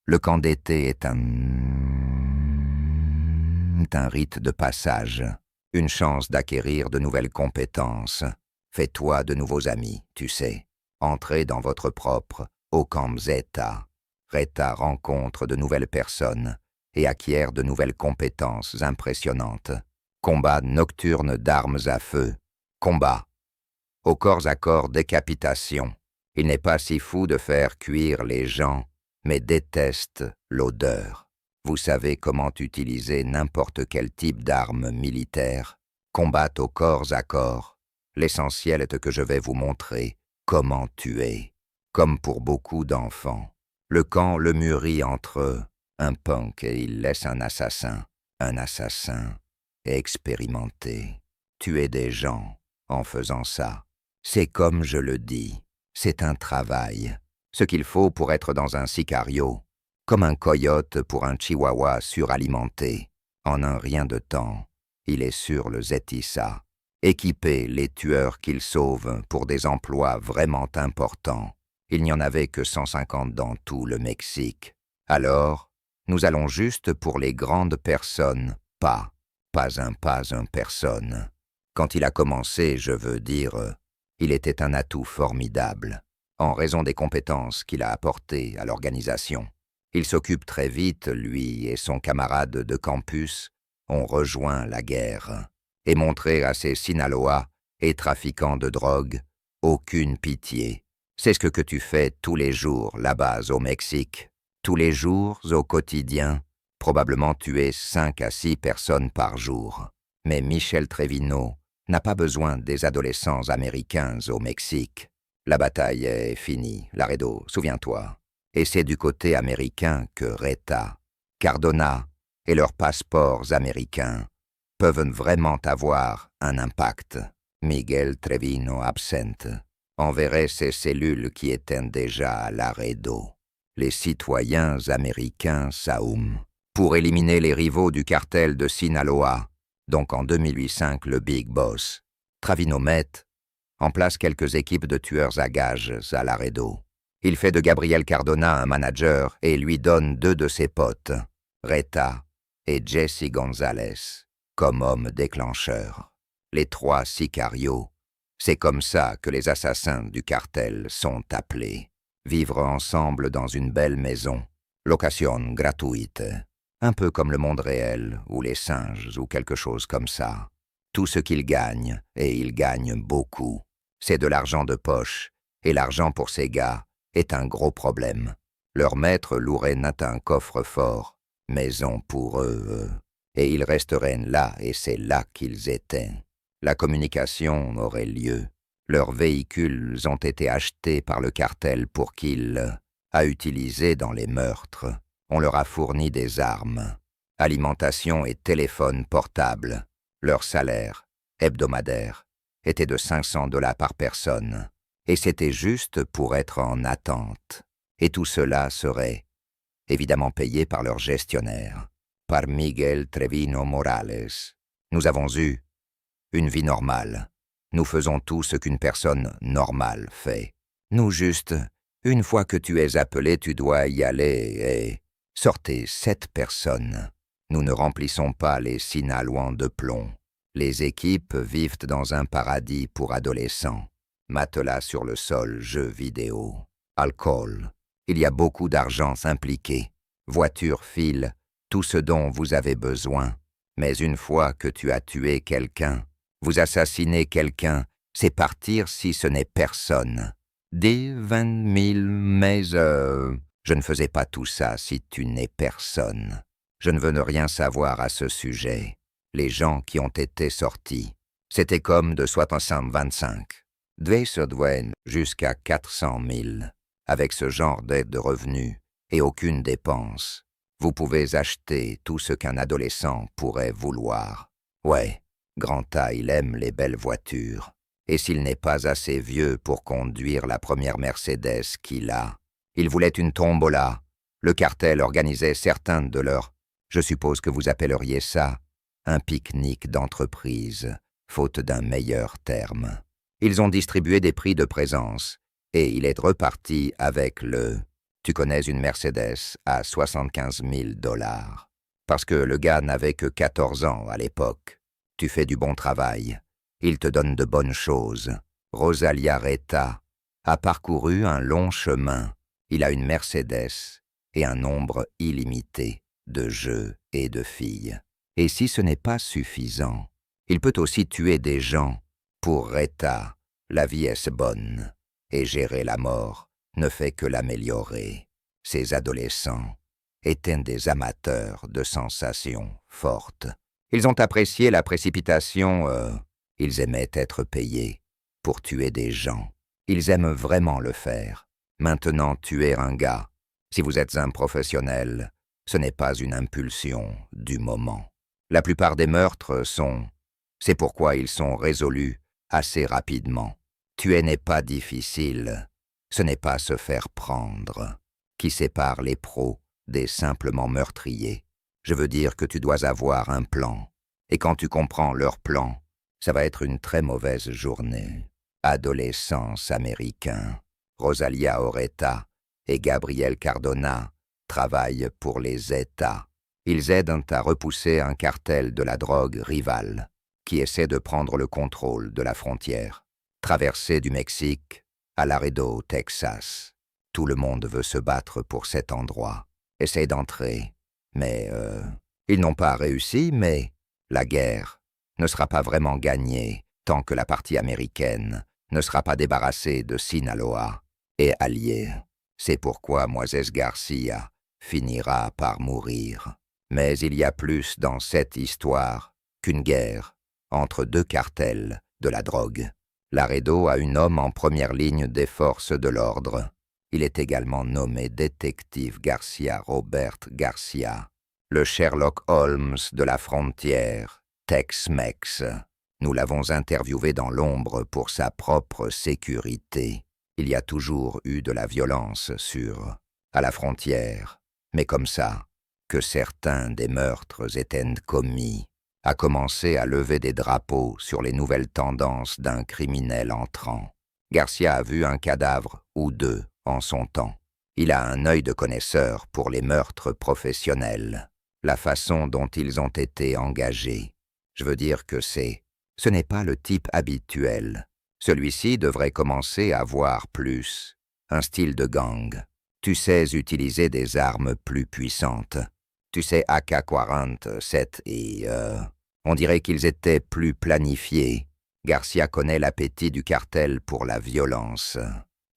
le camp d'été est un rite de passage, une chance d'acquérir de nouvelles compétences. Fais-toi de nouveaux amis, tu sais. Entrez dans votre propre au camp Zeta. Reta rencontre de nouvelles personnes et acquiert de nouvelles compétences impressionnantes. Combat nocturne d'armes à feu. Combat. Au corps à corps décapitation. Il n'est pas si fou de faire cuire les gens, mais déteste l'odeur. Vous savez comment utiliser n'importe quel type d'arme militaire. Combat au corps à corps. L'essentiel est que je vais vous montrer comment tuer. Comme pour beaucoup d'enfants. Le camp le mûrit entre un punk et il laisse un assassin expérimenté, tuer des gens en faisant ça. C'est comme je le dis, c'est un travail, ce qu'il faut pour être dans un sicario, comme un coyote pour un chihuahua suralimenté. En un rien de temps, il est sur le Zetissa, équiper les tueurs qu'il sauve pour des emplois vraiment importants. Il n'y en avait que 150 dans tout le Mexique. Alors, nous allons juste pour les grandes personnes, pas un personne. Quand il a commencé, je veux dire, il était un atout formidable, en raison des compétences qu'il a apportées à l'organisation. Il s'occupe très vite, lui et son camarade de campus, ont rejoint la guerre, et montré à ces Sinaloa et trafiquants de drogue aucune pitié. C'est ce que tu fais tous les jours là-bas au Mexique. Tous les jours, au quotidien, probablement tuer 5 à 6 personnes par jour. Mais Michel Trevino n'a pas besoin des adolescents américains au Mexique. La bataille est finie, Laredo, souviens-toi. Et c'est du côté américain que Reta, Cardona et leurs passeports américains peuvent vraiment avoir un impact. Miguel Trevino absent enverrait ses cellules qui étaient déjà à Laredo, les citoyens américains Saoum, pour éliminer les rivaux du cartel de Sinaloa, donc en 2005 le Big Boss. Trevino met en place quelques équipes de tueurs à gages à Laredo. Il fait de Gabriel Cardona un manager et lui donne 2 de ses potes, Reta et Jesse Gonzalez, comme hommes déclencheurs. Les 3 sicarios. C'est comme ça que les assassins du cartel sont appelés. Vivre ensemble dans une belle maison. Location gratuite. Un peu comme le monde réel, ou les singes, ou quelque chose comme ça. Tout ce qu'ils gagnent, et ils gagnent beaucoup, c'est de l'argent de poche, et l'argent pour ces gars est un gros problème. Leur maître louerait un coffre-fort, maison pour eux, et ils resteraient là, et c'est là qu'ils étaient. La communication aurait lieu. Leurs véhicules ont été achetés par le cartel pour qu'il a utilisé dans les meurtres. On leur a fourni des armes, alimentation et téléphone portable. Leur salaire, hebdomadaire, était de $500 par personne. Et c'était juste pour être en attente. Et tout cela serait évidemment payé par leur gestionnaire, par Miguel Trevino Morales. Nous avons eu une vie normale. Nous faisons tout ce qu'une personne normale fait. Nous juste, une fois que tu es appelé, tu dois y aller et sortez 7 personnes. Nous ne remplissons pas les Sinaloans de plomb. Les équipes vivent dans un paradis pour adolescents. Matelas sur le sol, jeux vidéo, alcool. Il y a beaucoup d'argent impliqué. Voitures, fils, tout ce dont vous avez besoin. Mais une fois que tu as tué quelqu'un, vous assassinez quelqu'un, c'est partir si ce n'est personne. Des 20 000, mais je ne faisais pas tout ça si tu n'es personne. Je ne veux ne rien savoir à ce sujet. les gens qui ont été sortis. C'était comme de 625. 200 jusqu'à 400 000. Avec ce genre d'aide de revenus et aucune dépense, vous pouvez acheter tout ce qu'un adolescent pourrait vouloir. Ouais, Grand A, il aime les belles voitures. Et s'il n'est pas assez vieux pour conduire la première Mercedes qu'il a, il voulait une tombola. Le cartel organisait certains de leurs, je suppose que vous appelleriez ça, un pique-nique d'entreprise, faute d'un meilleur terme. Ils ont distribué des prix de présence, et il est reparti avec le « tu connais une Mercedes à 75 000 $. Parce que le gars n'avait que 14 ans à l'époque. Tu fais du bon travail. Il te donne de bonnes choses. Rosalia Reta a parcouru un long chemin. Il a une Mercedes et un nombre illimité de jeux et de filles. Et si ce n'est pas suffisant, il peut aussi tuer des gens. Pour Reta, la vie est bonne, et gérer la mort ne fait que l'améliorer. Ces adolescents étaient des amateurs de sensations fortes. Ils ont apprécié la précipitation, ils aimaient être payés pour tuer des gens. Ils aiment vraiment le faire. Maintenant, tuer un gars, si vous êtes un professionnel, ce n'est pas une impulsion du moment. La plupart des meurtres sont... C'est pourquoi ils sont résolus assez rapidement. Tuer n'est pas difficile. Ce n'est pas se faire prendre qui sépare les pros des simplement meurtriers. Je veux dire que tu dois avoir un plan. Et quand tu comprends leur plan, ça va être une très mauvaise journée. Adolescence américain. Rosalia Oreta et Gabriel Cardona travaillent pour les États. Ils aident à repousser un cartel de la drogue rival qui essaie de prendre le contrôle de la frontière. Traversée du Mexique à Laredo, Texas. Tout le monde veut se battre pour cet endroit. Essaie d'entrer. Mais ils n'ont pas réussi, mais la guerre ne sera pas vraiment gagnée tant que la partie américaine ne sera pas débarrassée de Sinaloa et alliée. C'est pourquoi Moisés Garcia finira par mourir. Mais il y a plus dans cette histoire qu'une guerre entre deux cartels de la drogue. Laredo a un homme en première ligne des forces de l'ordre. Il est également nommé détective Garcia Robert Garcia, le Sherlock Holmes de la frontière, Tex-Mex. Nous l'avons interviewé dans l'ombre pour sa propre sécurité. Il y a toujours eu de la violence à la frontière, mais comme ça, que certains des meurtres étaient commis, a commencé à lever des drapeaux sur les nouvelles tendances d'un criminel entrant. Garcia a vu un cadavre ou deux en son temps. Il a un œil de connaisseur pour les meurtres professionnels, la façon dont ils ont été engagés. Je veux dire que ce n'est pas le type habituel. Celui-ci devrait commencer à voir plus un style de gang. Tu sais utiliser des armes plus puissantes. Tu sais AK-47 et on dirait qu'ils étaient plus planifiés. Garcia connaît l'appétit du cartel pour la violence.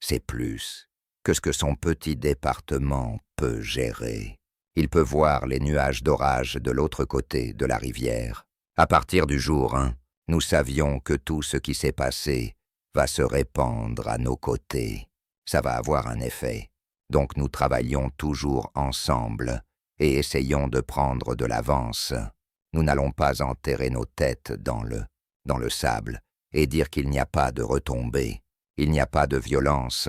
C'est plus que ce que son petit département peut gérer. Il peut voir les nuages d'orage de l'autre côté de la rivière. À partir du jour 1, nous savions que tout ce qui s'est passé va se répandre à nos côtés. Ça va avoir un effet. Donc nous travaillons toujours ensemble et essayons de prendre de l'avance. Nous n'allons pas enterrer nos têtes dans le sable et dire qu'il n'y a pas de retombées, il n'y a pas de violence,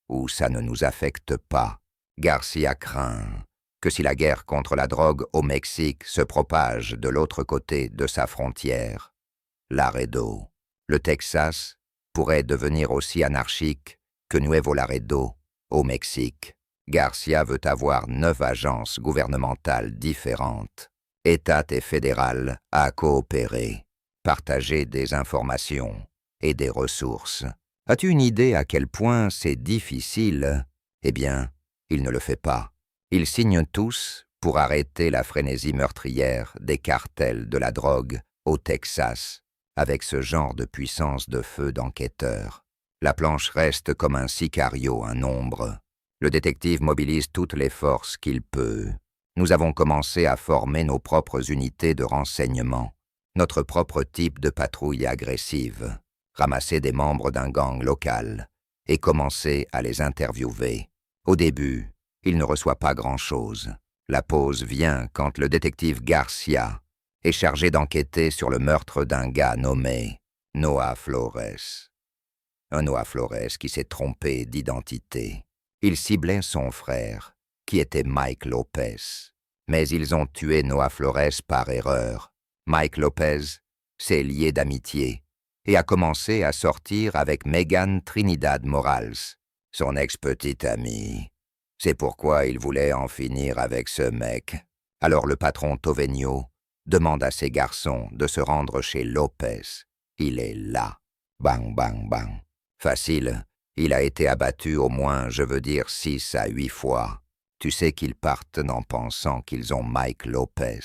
ou ça ne nous affecte pas. Garcia craint que si la guerre contre la drogue au Mexique se propage de l'autre côté de sa frontière, Laredo, le Texas, pourrait devenir aussi anarchique que Nuevo Laredo au Mexique. Garcia veut avoir 9 agences gouvernementales différentes, État et fédérales, à coopérer, partager des informations et des ressources. As-tu une idée à quel point c'est difficile? Eh bien, il ne le fait pas. Ils signent tous pour arrêter la frénésie meurtrière des cartels de la drogue au Texas, avec ce genre de puissance de feu d'enquêteurs. La planche reste comme un sicario, un ombre. Le détective mobilise toutes les forces qu'il peut. Nous avons commencé à former nos propres unités de renseignement. notre propre type de patrouille agressive, ramasser des membres d'un gang local et commencer à les interviewer. Au début, il ne reçoit pas grand-chose. La pause vient quand le détective Garcia est chargé d'enquêter sur le meurtre d'un gars nommé Noah Flores. Un Noah Flores qui s'est trompé d'identité. Il ciblait son frère, qui était Mike Lopez. Mais ils ont tué Noah Flores par erreur. Mike Lopez s'est lié d'amitié et a commencé à sortir avec Megan Trinidad Morales, son ex-petite amie. C'est pourquoi il voulait en finir avec ce mec. Alors le patron Tovenio demande à ses garçons de se rendre chez Lopez. Il est là. Bang, bang, bang. Facile, il a été abattu au moins, 6 à 8 fois. Tu sais qu'ils partent en pensant qu'ils ont Mike Lopez.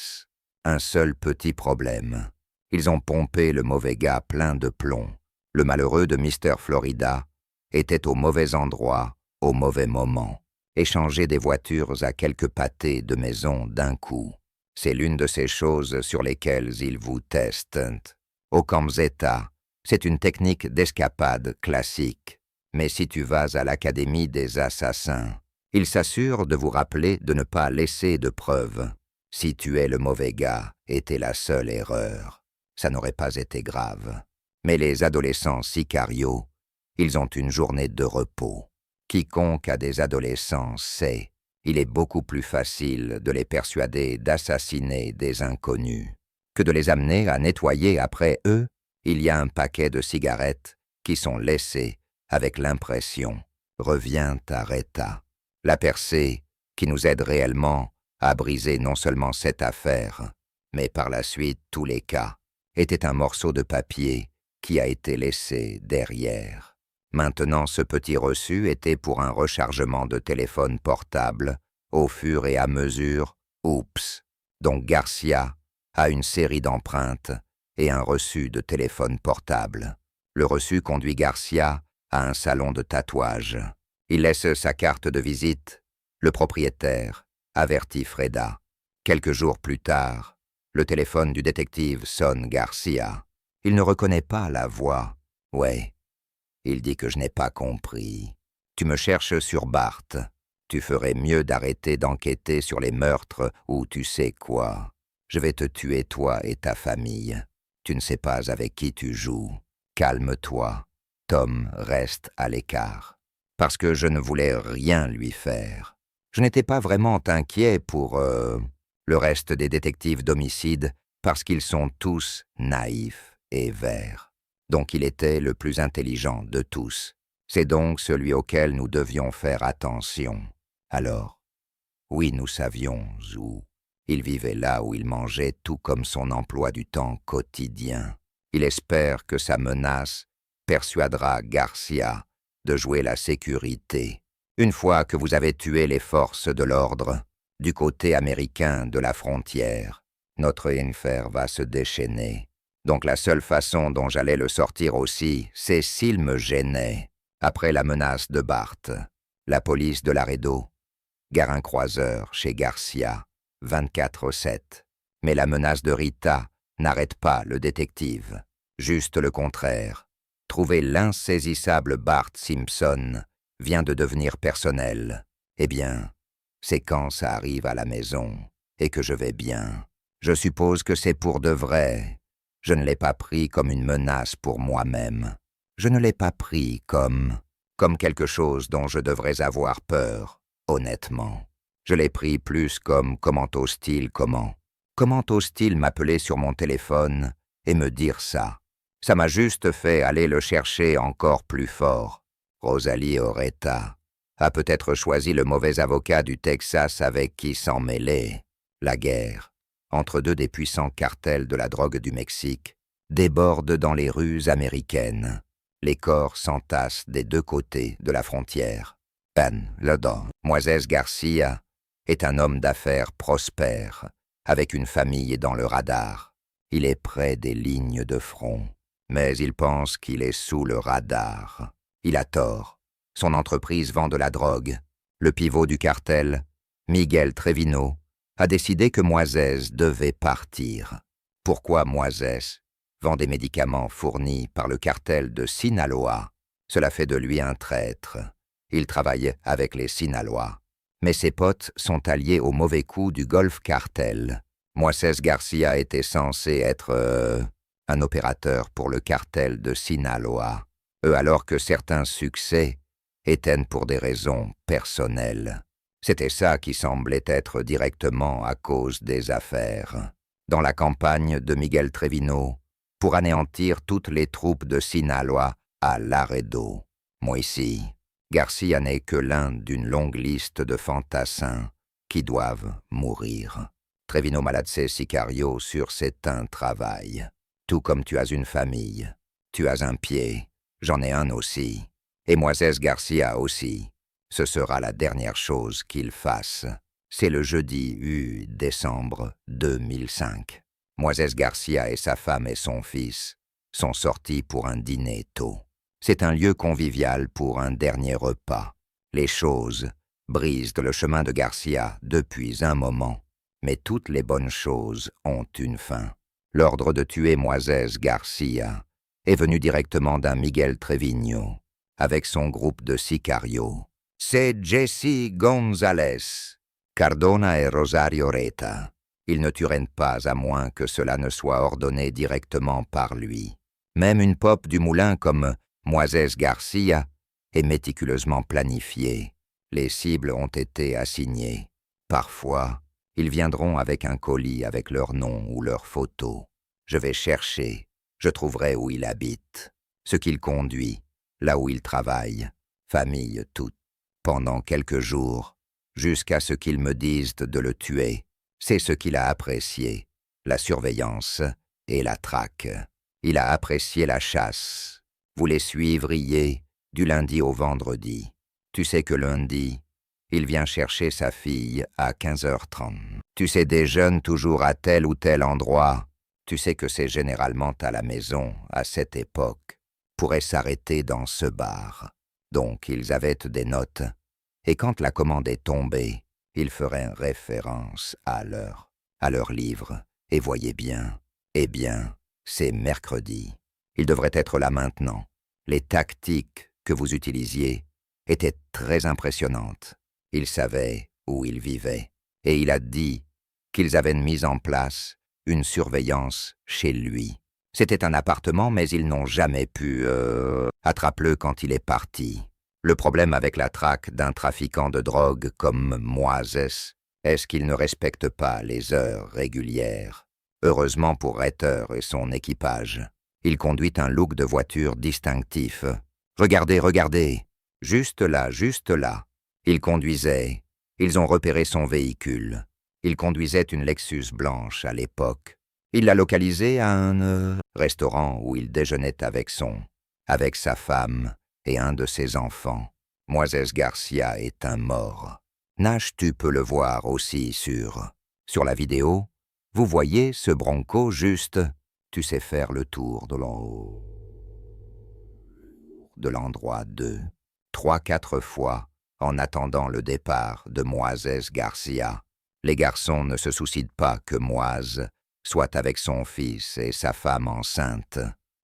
Un seul petit problème. Ils ont pompé le mauvais gars plein de plomb. Le malheureux de Mr. Florida était au mauvais endroit, au mauvais moment. Échanger des voitures à quelques pâtés de maison d'un coup. C'est l'une de ces choses sur lesquelles ils vous testent. Au Camp Zeta, c'est une technique d'escapade classique. Mais si tu vas à l'Académie des assassins, ils s'assurent de vous rappeler de ne pas laisser de preuves. Si tuer le mauvais gars était la seule erreur, ça n'aurait pas été grave. Mais les adolescents sicarios, ils ont une journée de repos. Quiconque a des adolescents sait, il est beaucoup plus facile de les persuader d'assassiner des inconnus que de les amener à nettoyer après eux. Il y a un paquet de cigarettes qui sont laissées avec l'impression « Reviens à Reta ». La percée qui nous aide réellement à briser non seulement cette affaire, mais par la suite tous les cas, était un morceau de papier qui a été laissé derrière. Maintenant, ce petit reçu était pour un rechargement de téléphone portable au fur et à mesure, oups. Donc Garcia a une série d'empreintes et un reçu de téléphone portable. Le reçu conduit Garcia à un salon de tatouage. Il laisse sa carte de visite. Le propriétaire avertit Freda. Quelques jours plus tard, le téléphone du détective sonne Garcia. Il ne reconnaît pas la voix. Ouais, il dit que je n'ai pas compris. Tu me cherches sur Bart. Tu ferais mieux d'arrêter d'enquêter sur les meurtres ou tu sais quoi. Je vais te tuer toi et ta famille. Tu ne sais pas avec qui tu joues. Calme-toi. Tom reste à l'écart. Parce que je ne voulais rien lui faire. Je n'étais pas vraiment inquiet pour le reste des détectives d'homicide parce qu'ils sont tous naïfs et verts. Donc il était le plus intelligent de tous. C'est donc celui auquel nous devions faire attention. Alors, oui, nous savions où. Il vivait là où il mangeait tout comme son emploi du temps quotidien. Il espère que sa menace persuadera Garcia de jouer la sécurité. Une fois que vous avez tué les forces de l'ordre, du côté américain de la frontière, notre enfer va se déchaîner. Donc la seule façon dont j'allais le sortir aussi, c'est s'il me gênait. Après la menace de Bart, la police de Laredo, gare un croiseur chez Garcia, 24/7. Mais la menace de Rita n'arrête pas le détective. Juste le contraire. Trouver l'insaisissable Bart Simpson vient de devenir personnel. Eh bien, c'est quand ça arrive à la maison et que je vais bien. Je suppose que c'est pour de vrai. Je ne l'ai pas pris comme une menace pour moi-même. Je ne l'ai pas pris comme quelque chose dont je devrais avoir peur, honnêtement. Je l'ai pris plus comme comment ose-t-il m'appeler sur mon téléphone et me dire ça. Ça m'a juste fait aller le chercher encore plus fort. Rosalie Oretta a peut-être choisi le mauvais avocat du Texas avec qui s'en mêler. La guerre, entre deux des puissants cartels de la drogue du Mexique, déborde dans les rues américaines. Les corps s'entassent des deux côtés de la frontière. Moisés Garcia est un homme d'affaires prospère, avec une famille dans le radar. Il est près des lignes de front, mais il pense qu'il est sous le radar. Il a tort. Son entreprise vend de la drogue. Le pivot du cartel, Miguel Trevino, a décidé que Moisés devait partir. Pourquoi Moisès vend des médicaments fournis par le cartel de Sinaloa? Cela fait de lui un traître. Il travaille avec les Sinaloa. Mais ses potes sont alliés au mauvais coup du Golf Cartel. Moisés Garcia était censé être un opérateur pour le cartel de Sinaloa, alors que certains succès étaient pour des raisons personnelles. C'était ça qui semblait être directement à cause des affaires. Dans la campagne de Miguel Trevino, pour anéantir toutes les troupes de Sinaloa à Laredo. Moi ici, Garcia n'est que l'un d'une longue liste de fantassins qui doivent mourir. Trevino Malatse Sicario sur c'est un travail. Tout comme tu as une famille, tu as un pied, j'en ai un aussi. Et Moisés Garcia aussi. Ce sera la dernière chose qu'il fasse. C'est le jeudi 8 décembre 2005. Moisés Garcia et sa femme et son fils sont sortis pour un dîner tôt. C'est un lieu convivial pour un dernier repas. Les choses brisent le chemin de Garcia depuis un moment, mais toutes les bonnes choses ont une fin. L'ordre de tuer Moisés Garcia est venu directement d'un Miguel Trevino, avec son groupe de sicarios. C'est Jesse González, Cardona et Rosario Reta. Ils ne tueraient pas à moins que cela ne soit ordonné directement par lui. Même une pop du moulin comme Moisés Garcia est méticuleusement planifiée. Les cibles ont été assignées. Parfois, ils viendront avec un colis avec leur nom ou leur photo. Je vais chercher, je trouverai où il habite, ce qu'il conduit, là où il travaille, famille toute. Pendant quelques jours, jusqu'à ce qu'ils me disent de le tuer, c'est ce qu'il a apprécié, la surveillance et la traque. Il a apprécié la chasse. Vous les suivriez du lundi au vendredi. Tu sais que lundi, il vient chercher sa fille à 15h30. Tu sais des jeunes toujours à tel ou tel endroit. Tu sais que c'est généralement à la maison, à cette époque, pourraient s'arrêter dans ce bar. Donc ils avaient des notes, et quand la commande est tombée, ils feraient référence à leur livre. Et voyez bien, eh bien, c'est mercredi. Il devrait être là maintenant. Les tactiques que vous utilisiez étaient très impressionnantes. Il savait où il vivait, et il a dit qu'ils avaient mis en place une surveillance chez lui. C'était un appartement, mais ils n'ont jamais pu attraper-le quand il est parti. Le problème avec la traque d'un trafiquant de drogue comme Moisés est qu'il ne respecte pas les heures régulières. Heureusement pour Retter et son équipage, il conduit un look de voiture distinctif. Regardez, regardez, juste là, juste là. Il conduisait, ils ont repéré son véhicule. Il conduisait une Lexus blanche à l'époque. Il l'a localisé à un restaurant où il déjeunait avec sa femme et un de ses enfants. Moisés Garcia est un mort. Nash, tu peux le voir aussi sur la vidéo. Vous voyez ce Bronco juste, tu sais faire le tour de l'endroit 3-4 fois en attendant le départ de Moisés Garcia. Les garçons ne se soucient pas que Moise soit avec son fils et sa femme enceinte.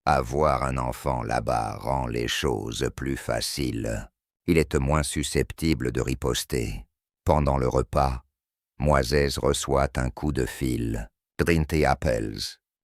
Avoir un enfant là-bas rend les choses plus faciles. Il est moins susceptible de riposter. Pendant le repas, Moisés reçoit un coup de fil. Drinte appels.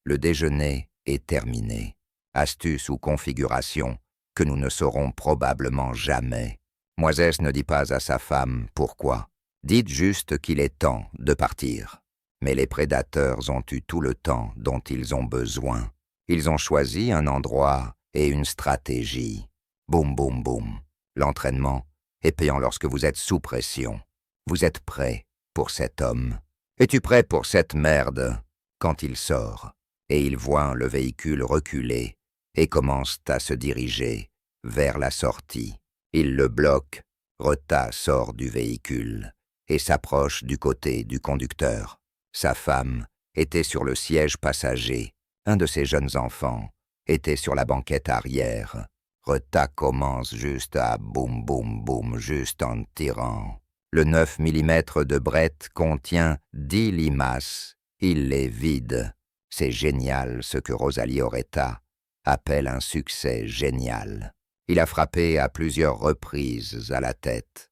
Le déjeuner est terminé. Astuce ou configuration que nous ne saurons probablement jamais. Moisés ne dit pas à sa femme pourquoi. Dites juste qu'il est temps de partir. Mais les prédateurs ont eu tout le temps dont ils ont besoin. Ils ont choisi un endroit et une stratégie. Boum, boum, boum. L'entraînement est payant lorsque vous êtes sous pression. Vous êtes prêt pour cet homme. Es-tu prêt pour cette merde? Quand il sort, et il voit le véhicule reculer et commence à se diriger vers la sortie. Il le bloque, Reta sort du véhicule et s'approche du côté du conducteur. Sa femme était sur le siège passager. Un de ses jeunes enfants était sur la banquette arrière. Reta commence juste à boum boum boum, juste en tirant. Le 9 mm de Brett contient 10 limaces. Il les vide. C'est génial ce que Rosalie Oretta appelle un succès génial. Il a frappé à plusieurs reprises à la tête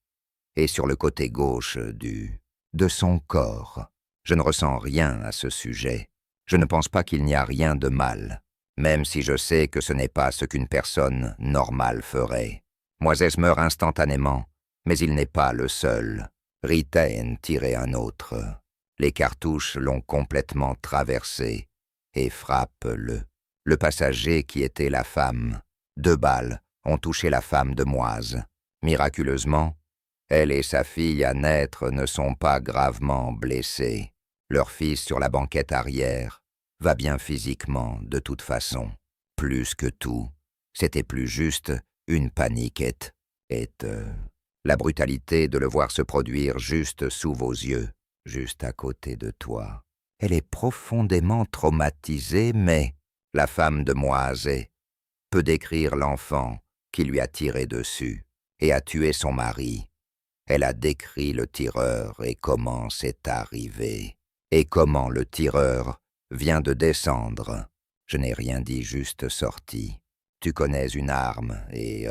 et sur le côté gauche de son corps. Je ne ressens rien à ce sujet. Je ne pense pas qu'il n'y a rien de mal, même si je sais que ce n'est pas ce qu'une personne normale ferait. Moisès meurt instantanément, mais il n'est pas le seul. Rita en tirait un autre. Les cartouches l'ont complètement traversé et frappent le passager qui était la femme. 2 balles ont touché la femme de Moise. Miraculeusement, elle et sa fille à naître ne sont pas gravement blessées. Leur fils sur la banquette arrière va bien physiquement de toute façon. Plus que tout, c'était plus juste une panique la brutalité de le voir se produire juste sous vos yeux, juste à côté de toi. Elle est profondément traumatisée, mais la femme de Moise peut décrire l'enfant qui lui a tiré dessus et a tué son mari. Elle a décrit le tireur et comment c'est arrivé, et comment le tireur vient de descendre. Je n'ai rien dit, juste sorti. Tu connais une arme et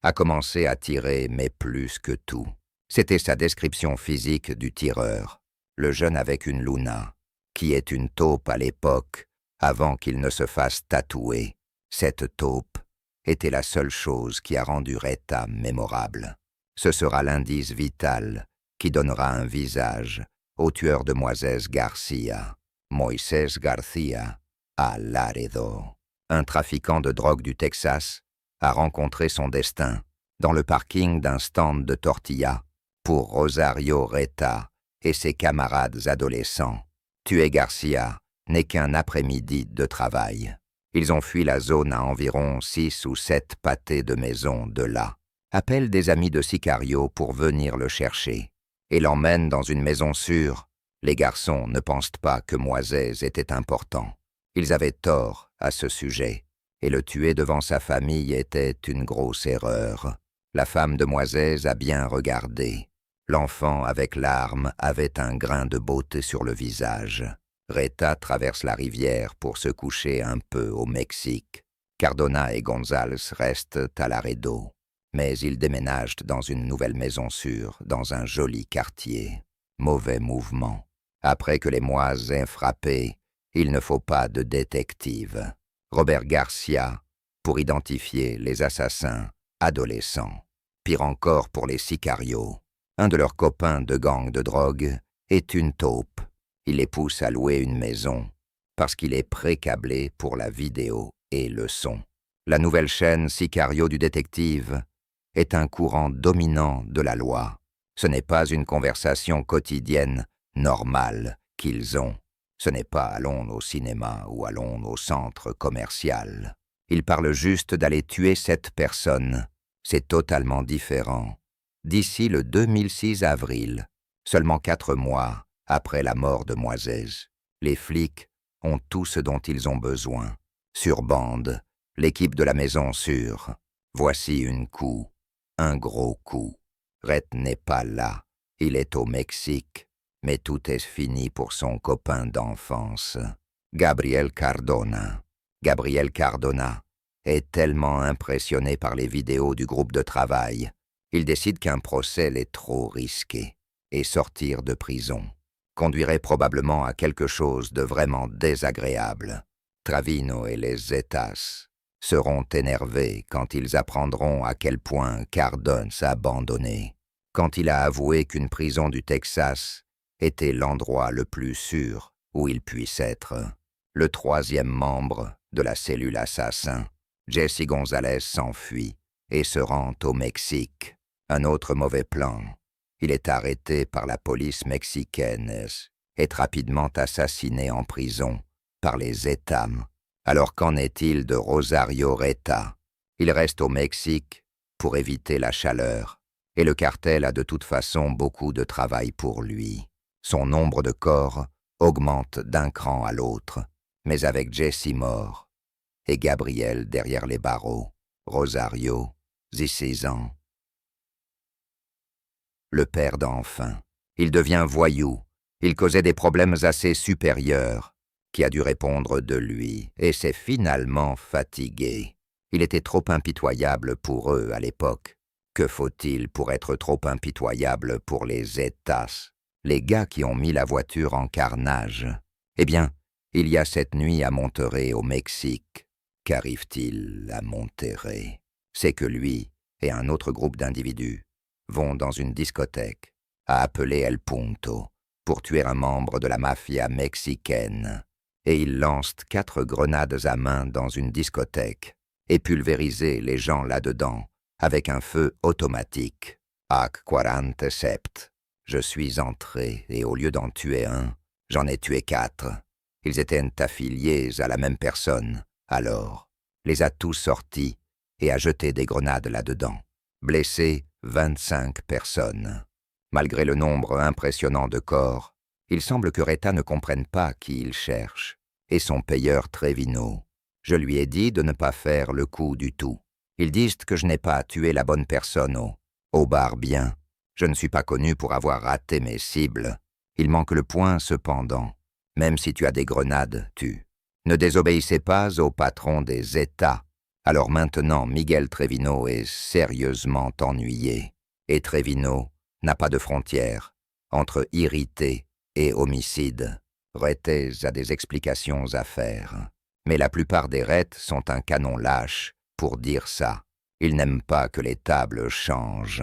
a commencé à tirer, mais plus que tout. C'était sa description physique du tireur, le jeune avec une Luna, qui est une taupe à l'époque, avant qu'il ne se fasse tatouer. Cette taupe était la seule chose qui a rendu Rita mémorable. Ce sera l'indice vital qui donnera un visage au tueur de Moisés Garcia, Moisés Garcia, à Laredo. Un trafiquant de drogue du Texas a rencontré son destin dans le parking d'un stand de tortilla pour Rosario Rita et ses camarades adolescents. Tuer Garcia n'est qu'un après-midi de travail. Ils ont fui la zone à environ 6 ou 7 pâtés de maison de là. Appelle des amis de Sicario pour venir le chercher et l'emmène dans une maison sûre. Les garçons ne pensent pas que Moisés était important. Ils avaient tort à ce sujet, et le tuer devant sa famille était une grosse erreur. La femme de Moisés a bien regardé. L'enfant avec l'arme avait un grain de beauté sur le visage. Rita traverse la rivière pour se coucher un peu au Mexique. Cardona et Gonzales restent à Laredo. Mais ils déménagent dans une nouvelle maison sûre, dans un joli quartier. Mauvais mouvement. Après que les Moises aient frappé, il ne faut pas de détective. Robert Garcia, pour identifier les assassins adolescents. Pire encore pour les sicarios. Un de leurs copains de gang de drogue est une taupe. Il les pousse à louer une maison, parce qu'il est pré-câblé pour la vidéo et le son. La nouvelle chaîne Sicario du détective est un courant dominant de la loi. Ce n'est pas une conversation quotidienne normale qu'ils ont. Ce n'est pas allons au cinéma ou allons au centre commercial. Ils parlent juste d'aller tuer cette personne. C'est totalement différent. D'ici le 2006 avril, seulement 4 mois après la mort de Moisés, les flics ont tout ce dont ils ont besoin. Sur bande, l'équipe de la maison sûre. Voici une coup. Un gros coup. Rhett n'est pas là. Il est au Mexique. Mais tout est fini pour son copain d'enfance, Gabriel Cardona. Gabriel Cardona est tellement impressionné par les vidéos du groupe de travail, il décide qu'un procès l'est trop risqué et sortir de prison conduirait probablement à quelque chose de vraiment désagréable. Travino et les Zetas seront énervés quand ils apprendront à quel point Cardone s'est abandonné, quand il a avoué qu'une prison du Texas était l'endroit le plus sûr où il puisse être. Le 3e membre de la cellule assassin, Jesse González, s'enfuit et se rend au Mexique. Un autre mauvais plan. Il est arrêté par la police mexicaine, est rapidement assassiné en prison par les Etam. Alors qu'en est-il de Rosario Rita? Il reste au Mexique pour éviter la chaleur, et le cartel a de toute façon beaucoup de travail pour lui. Son nombre de corps augmente d'un cran à l'autre, mais avec Jesse mort et Gabriel derrière les barreaux, Rosario, 16 ans, le perd enfin. Il devient voyou. Il causait des problèmes assez supérieurs. qui a dû répondre de lui et s'est finalement fatigué. Il était trop impitoyable pour eux à l'époque. Que faut-il pour être trop impitoyable pour les Zetas, les gars qui ont mis la voiture en carnage? Eh bien, il y a cette nuit à Monterrey au Mexique. Qu'arrive-t-il à Monterrey? C'est que lui et un autre groupe d'individus vont dans une discothèque à appeler El Punto pour tuer un membre de la mafia mexicaine. Et ils lancent 4 grenades à main dans une discothèque et pulvérisent les gens là-dedans avec un feu automatique. AK-47. Je suis entré et au lieu d'en tuer un, j'en ai tué 4. Ils étaient affiliés à la même personne. Alors, les a tous sortis et a jeté des grenades là-dedans. Blessé 25 personnes. Malgré le nombre impressionnant de corps, il semble que Reta ne comprenne pas qui il cherche, et son payeur Trevino. Je lui ai dit de ne pas faire le coup du tout. Ils disent que je n'ai pas tué la bonne personne au bar bien. Je ne suis pas connu pour avoir raté mes cibles. Il manque le point cependant. Même si tu as des grenades, tu ne désobéissez pas au patron des États. Alors maintenant, Miguel Trevino est sérieusement ennuyé. Et Trevino n'a pas de frontière entre irrité et homicide. Retes a des explications à faire. Mais la plupart des Retes sont un canon lâche pour dire ça. Ils n'aiment pas que les tables changent.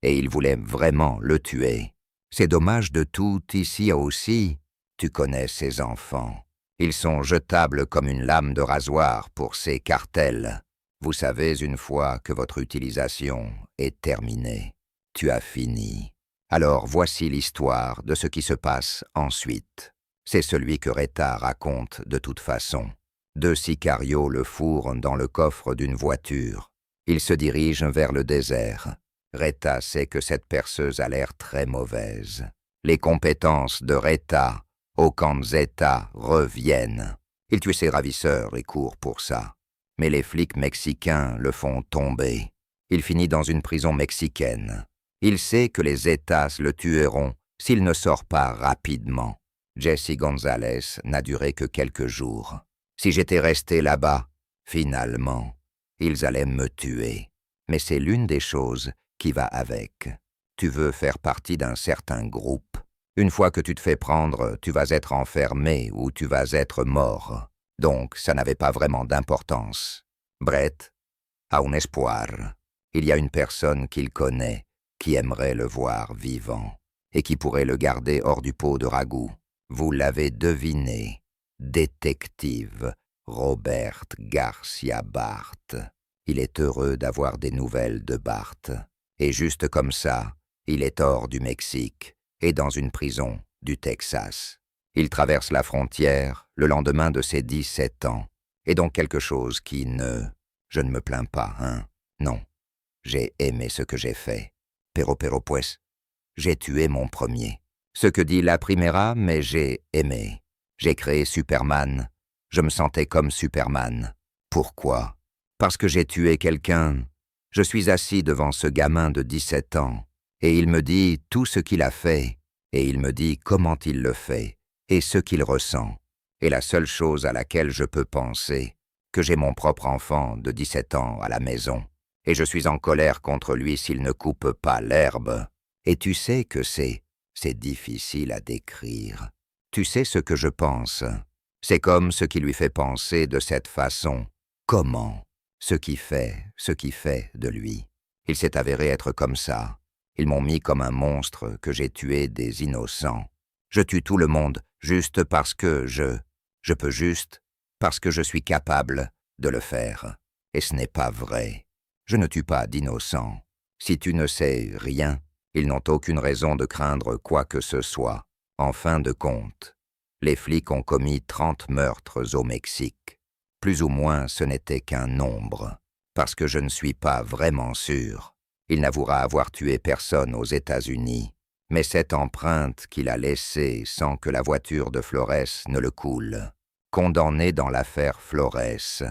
Et ils voulaient vraiment le tuer. C'est dommage de tout ici aussi. Tu connais ces enfants. Ils sont jetables comme une lame de rasoir pour ces cartels. Vous savez une fois que votre utilisation est terminée. Tu as fini. Alors voici l'histoire de ce qui se passe ensuite. C'est celui que Reta raconte de toute façon. 2 sicarios le fourrent dans le coffre d'une voiture. Il se dirige vers le désert. Reta sait que cette perceuse a l'air très mauvaise. Les compétences de Reta au camp Zeta reviennent. Il tue ses ravisseurs et court pour ça. Mais les flics mexicains le font tomber. Il finit dans une prison mexicaine. Il sait que les Zetas le tueront s'il ne sort pas rapidement. Jesse Gonzalez n'a duré que quelques jours. Si j'étais resté là-bas, finalement, ils allaient me tuer. Mais c'est l'une des choses qui va avec. Tu veux faire partie d'un certain groupe. Une fois que tu te fais prendre, tu vas être enfermé ou tu vas être mort. Donc, ça n'avait pas vraiment d'importance. Brett a un espoir. Il y a une personne qu'il connaît qui aimerait le voir vivant et qui pourrait le garder hors du pot de ragoût. Vous l'avez deviné. Détective Robert Garcia Bart. Il est heureux d'avoir des nouvelles de Bart. Et juste comme ça, il est hors du Mexique et dans une prison du Texas. Il traverse la frontière le lendemain de ses 17 ans. Et donc quelque chose qui ne... Je ne me plains pas, hein? Non. J'ai aimé ce que j'ai fait. Pero pues. J'ai tué mon premier. Ce que dit la primera, mais j'ai aimé. J'ai créé Superman. Je me sentais comme Superman. Pourquoi? Parce que j'ai tué quelqu'un. Je suis assis devant ce gamin de 17 ans. Et il me dit tout ce qu'il a fait. Et il me dit comment il le fait. Et ce qu'il ressent. Et la seule chose à laquelle je peux penser, que j'ai mon propre enfant de 17 ans à la maison. Et je suis en colère contre lui s'il ne coupe pas l'herbe. Et tu sais que c'est difficile à décrire. Tu sais ce que je pense. C'est comme ce qui lui fait penser de cette façon. Comment? Ce qui fait de lui. Il s'est avéré être comme ça. Ils m'ont mis comme un monstre que j'ai tué des innocents. Je tue tout le monde juste parce que je peux juste parce que je suis capable de le faire. Et ce n'est pas vrai. Je ne tue pas d'innocents. Si tu ne sais rien, ils n'ont aucune raison de craindre quoi que ce soit. En fin de compte, les flics ont commis 30 meurtres au Mexique. Plus ou moins, ce n'était qu'un nombre. Parce que je ne suis pas vraiment sûr. Il n'avouera avoir tué personne aux États-Unis. Mais cette empreinte qu'il a laissée sans que la voiture de Flores ne le coule. Condamné dans l'affaire Flores,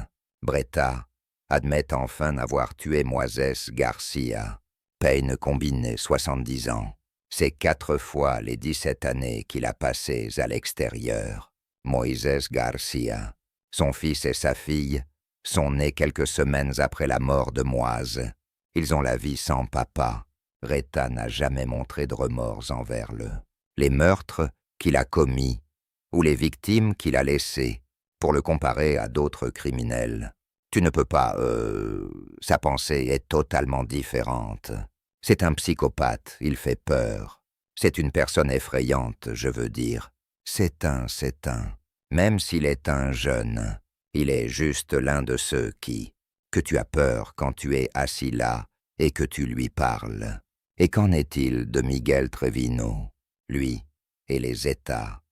Bretta admet enfin n'avoir tué Moisés Garcia. Peine combinée 70 ans. C'est 4 fois les 17 années qu'il a passées à l'extérieur. Moïse Garcia. Son fils et sa fille sont nés quelques semaines après la mort de Moise. Ils ont la vie sans papa. Reta n'a jamais montré de remords envers les meurtres qu'il a commis ou les victimes qu'il a laissées, pour le comparer à d'autres criminels. Tu ne peux pas, sa pensée est totalement différente. C'est un psychopathe, il fait peur. C'est une personne effrayante, je veux dire. C'est un. Même s'il est un jeune, il est juste l'un de ceux que tu as peur quand tu es assis là et que tu lui parles. Et qu'en est-il de Miguel Trevino? Lui et les États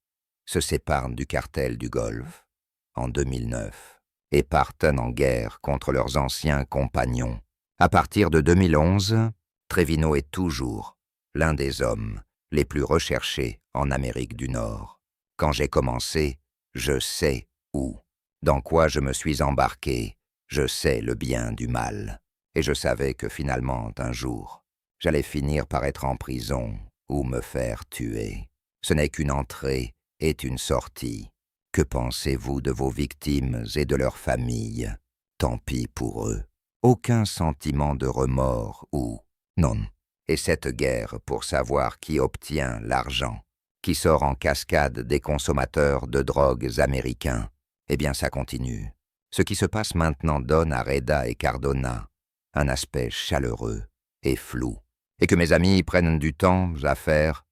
se séparent du cartel du Golfe en 2009 et partent en guerre contre leurs anciens compagnons. À partir de 2011, Trevino est toujours l'un des hommes les plus recherchés en Amérique du Nord. Quand j'ai commencé, je sais où, dans quoi je me suis embarqué, je sais le bien du mal. Et je savais que finalement, un jour, j'allais finir par être en prison ou me faire tuer. Ce n'est qu'une entrée et une sortie. Que pensez-vous de vos victimes et de leurs familles? Tant pis pour eux. Aucun sentiment de remords ou non. Et cette guerre pour savoir qui obtient l'argent, qui sort en cascade des consommateurs de drogues américains, eh bien ça continue. Ce qui se passe maintenant donne à Reda et Cardona un aspect chaleureux et flou, et que mes amis prennent du temps à faire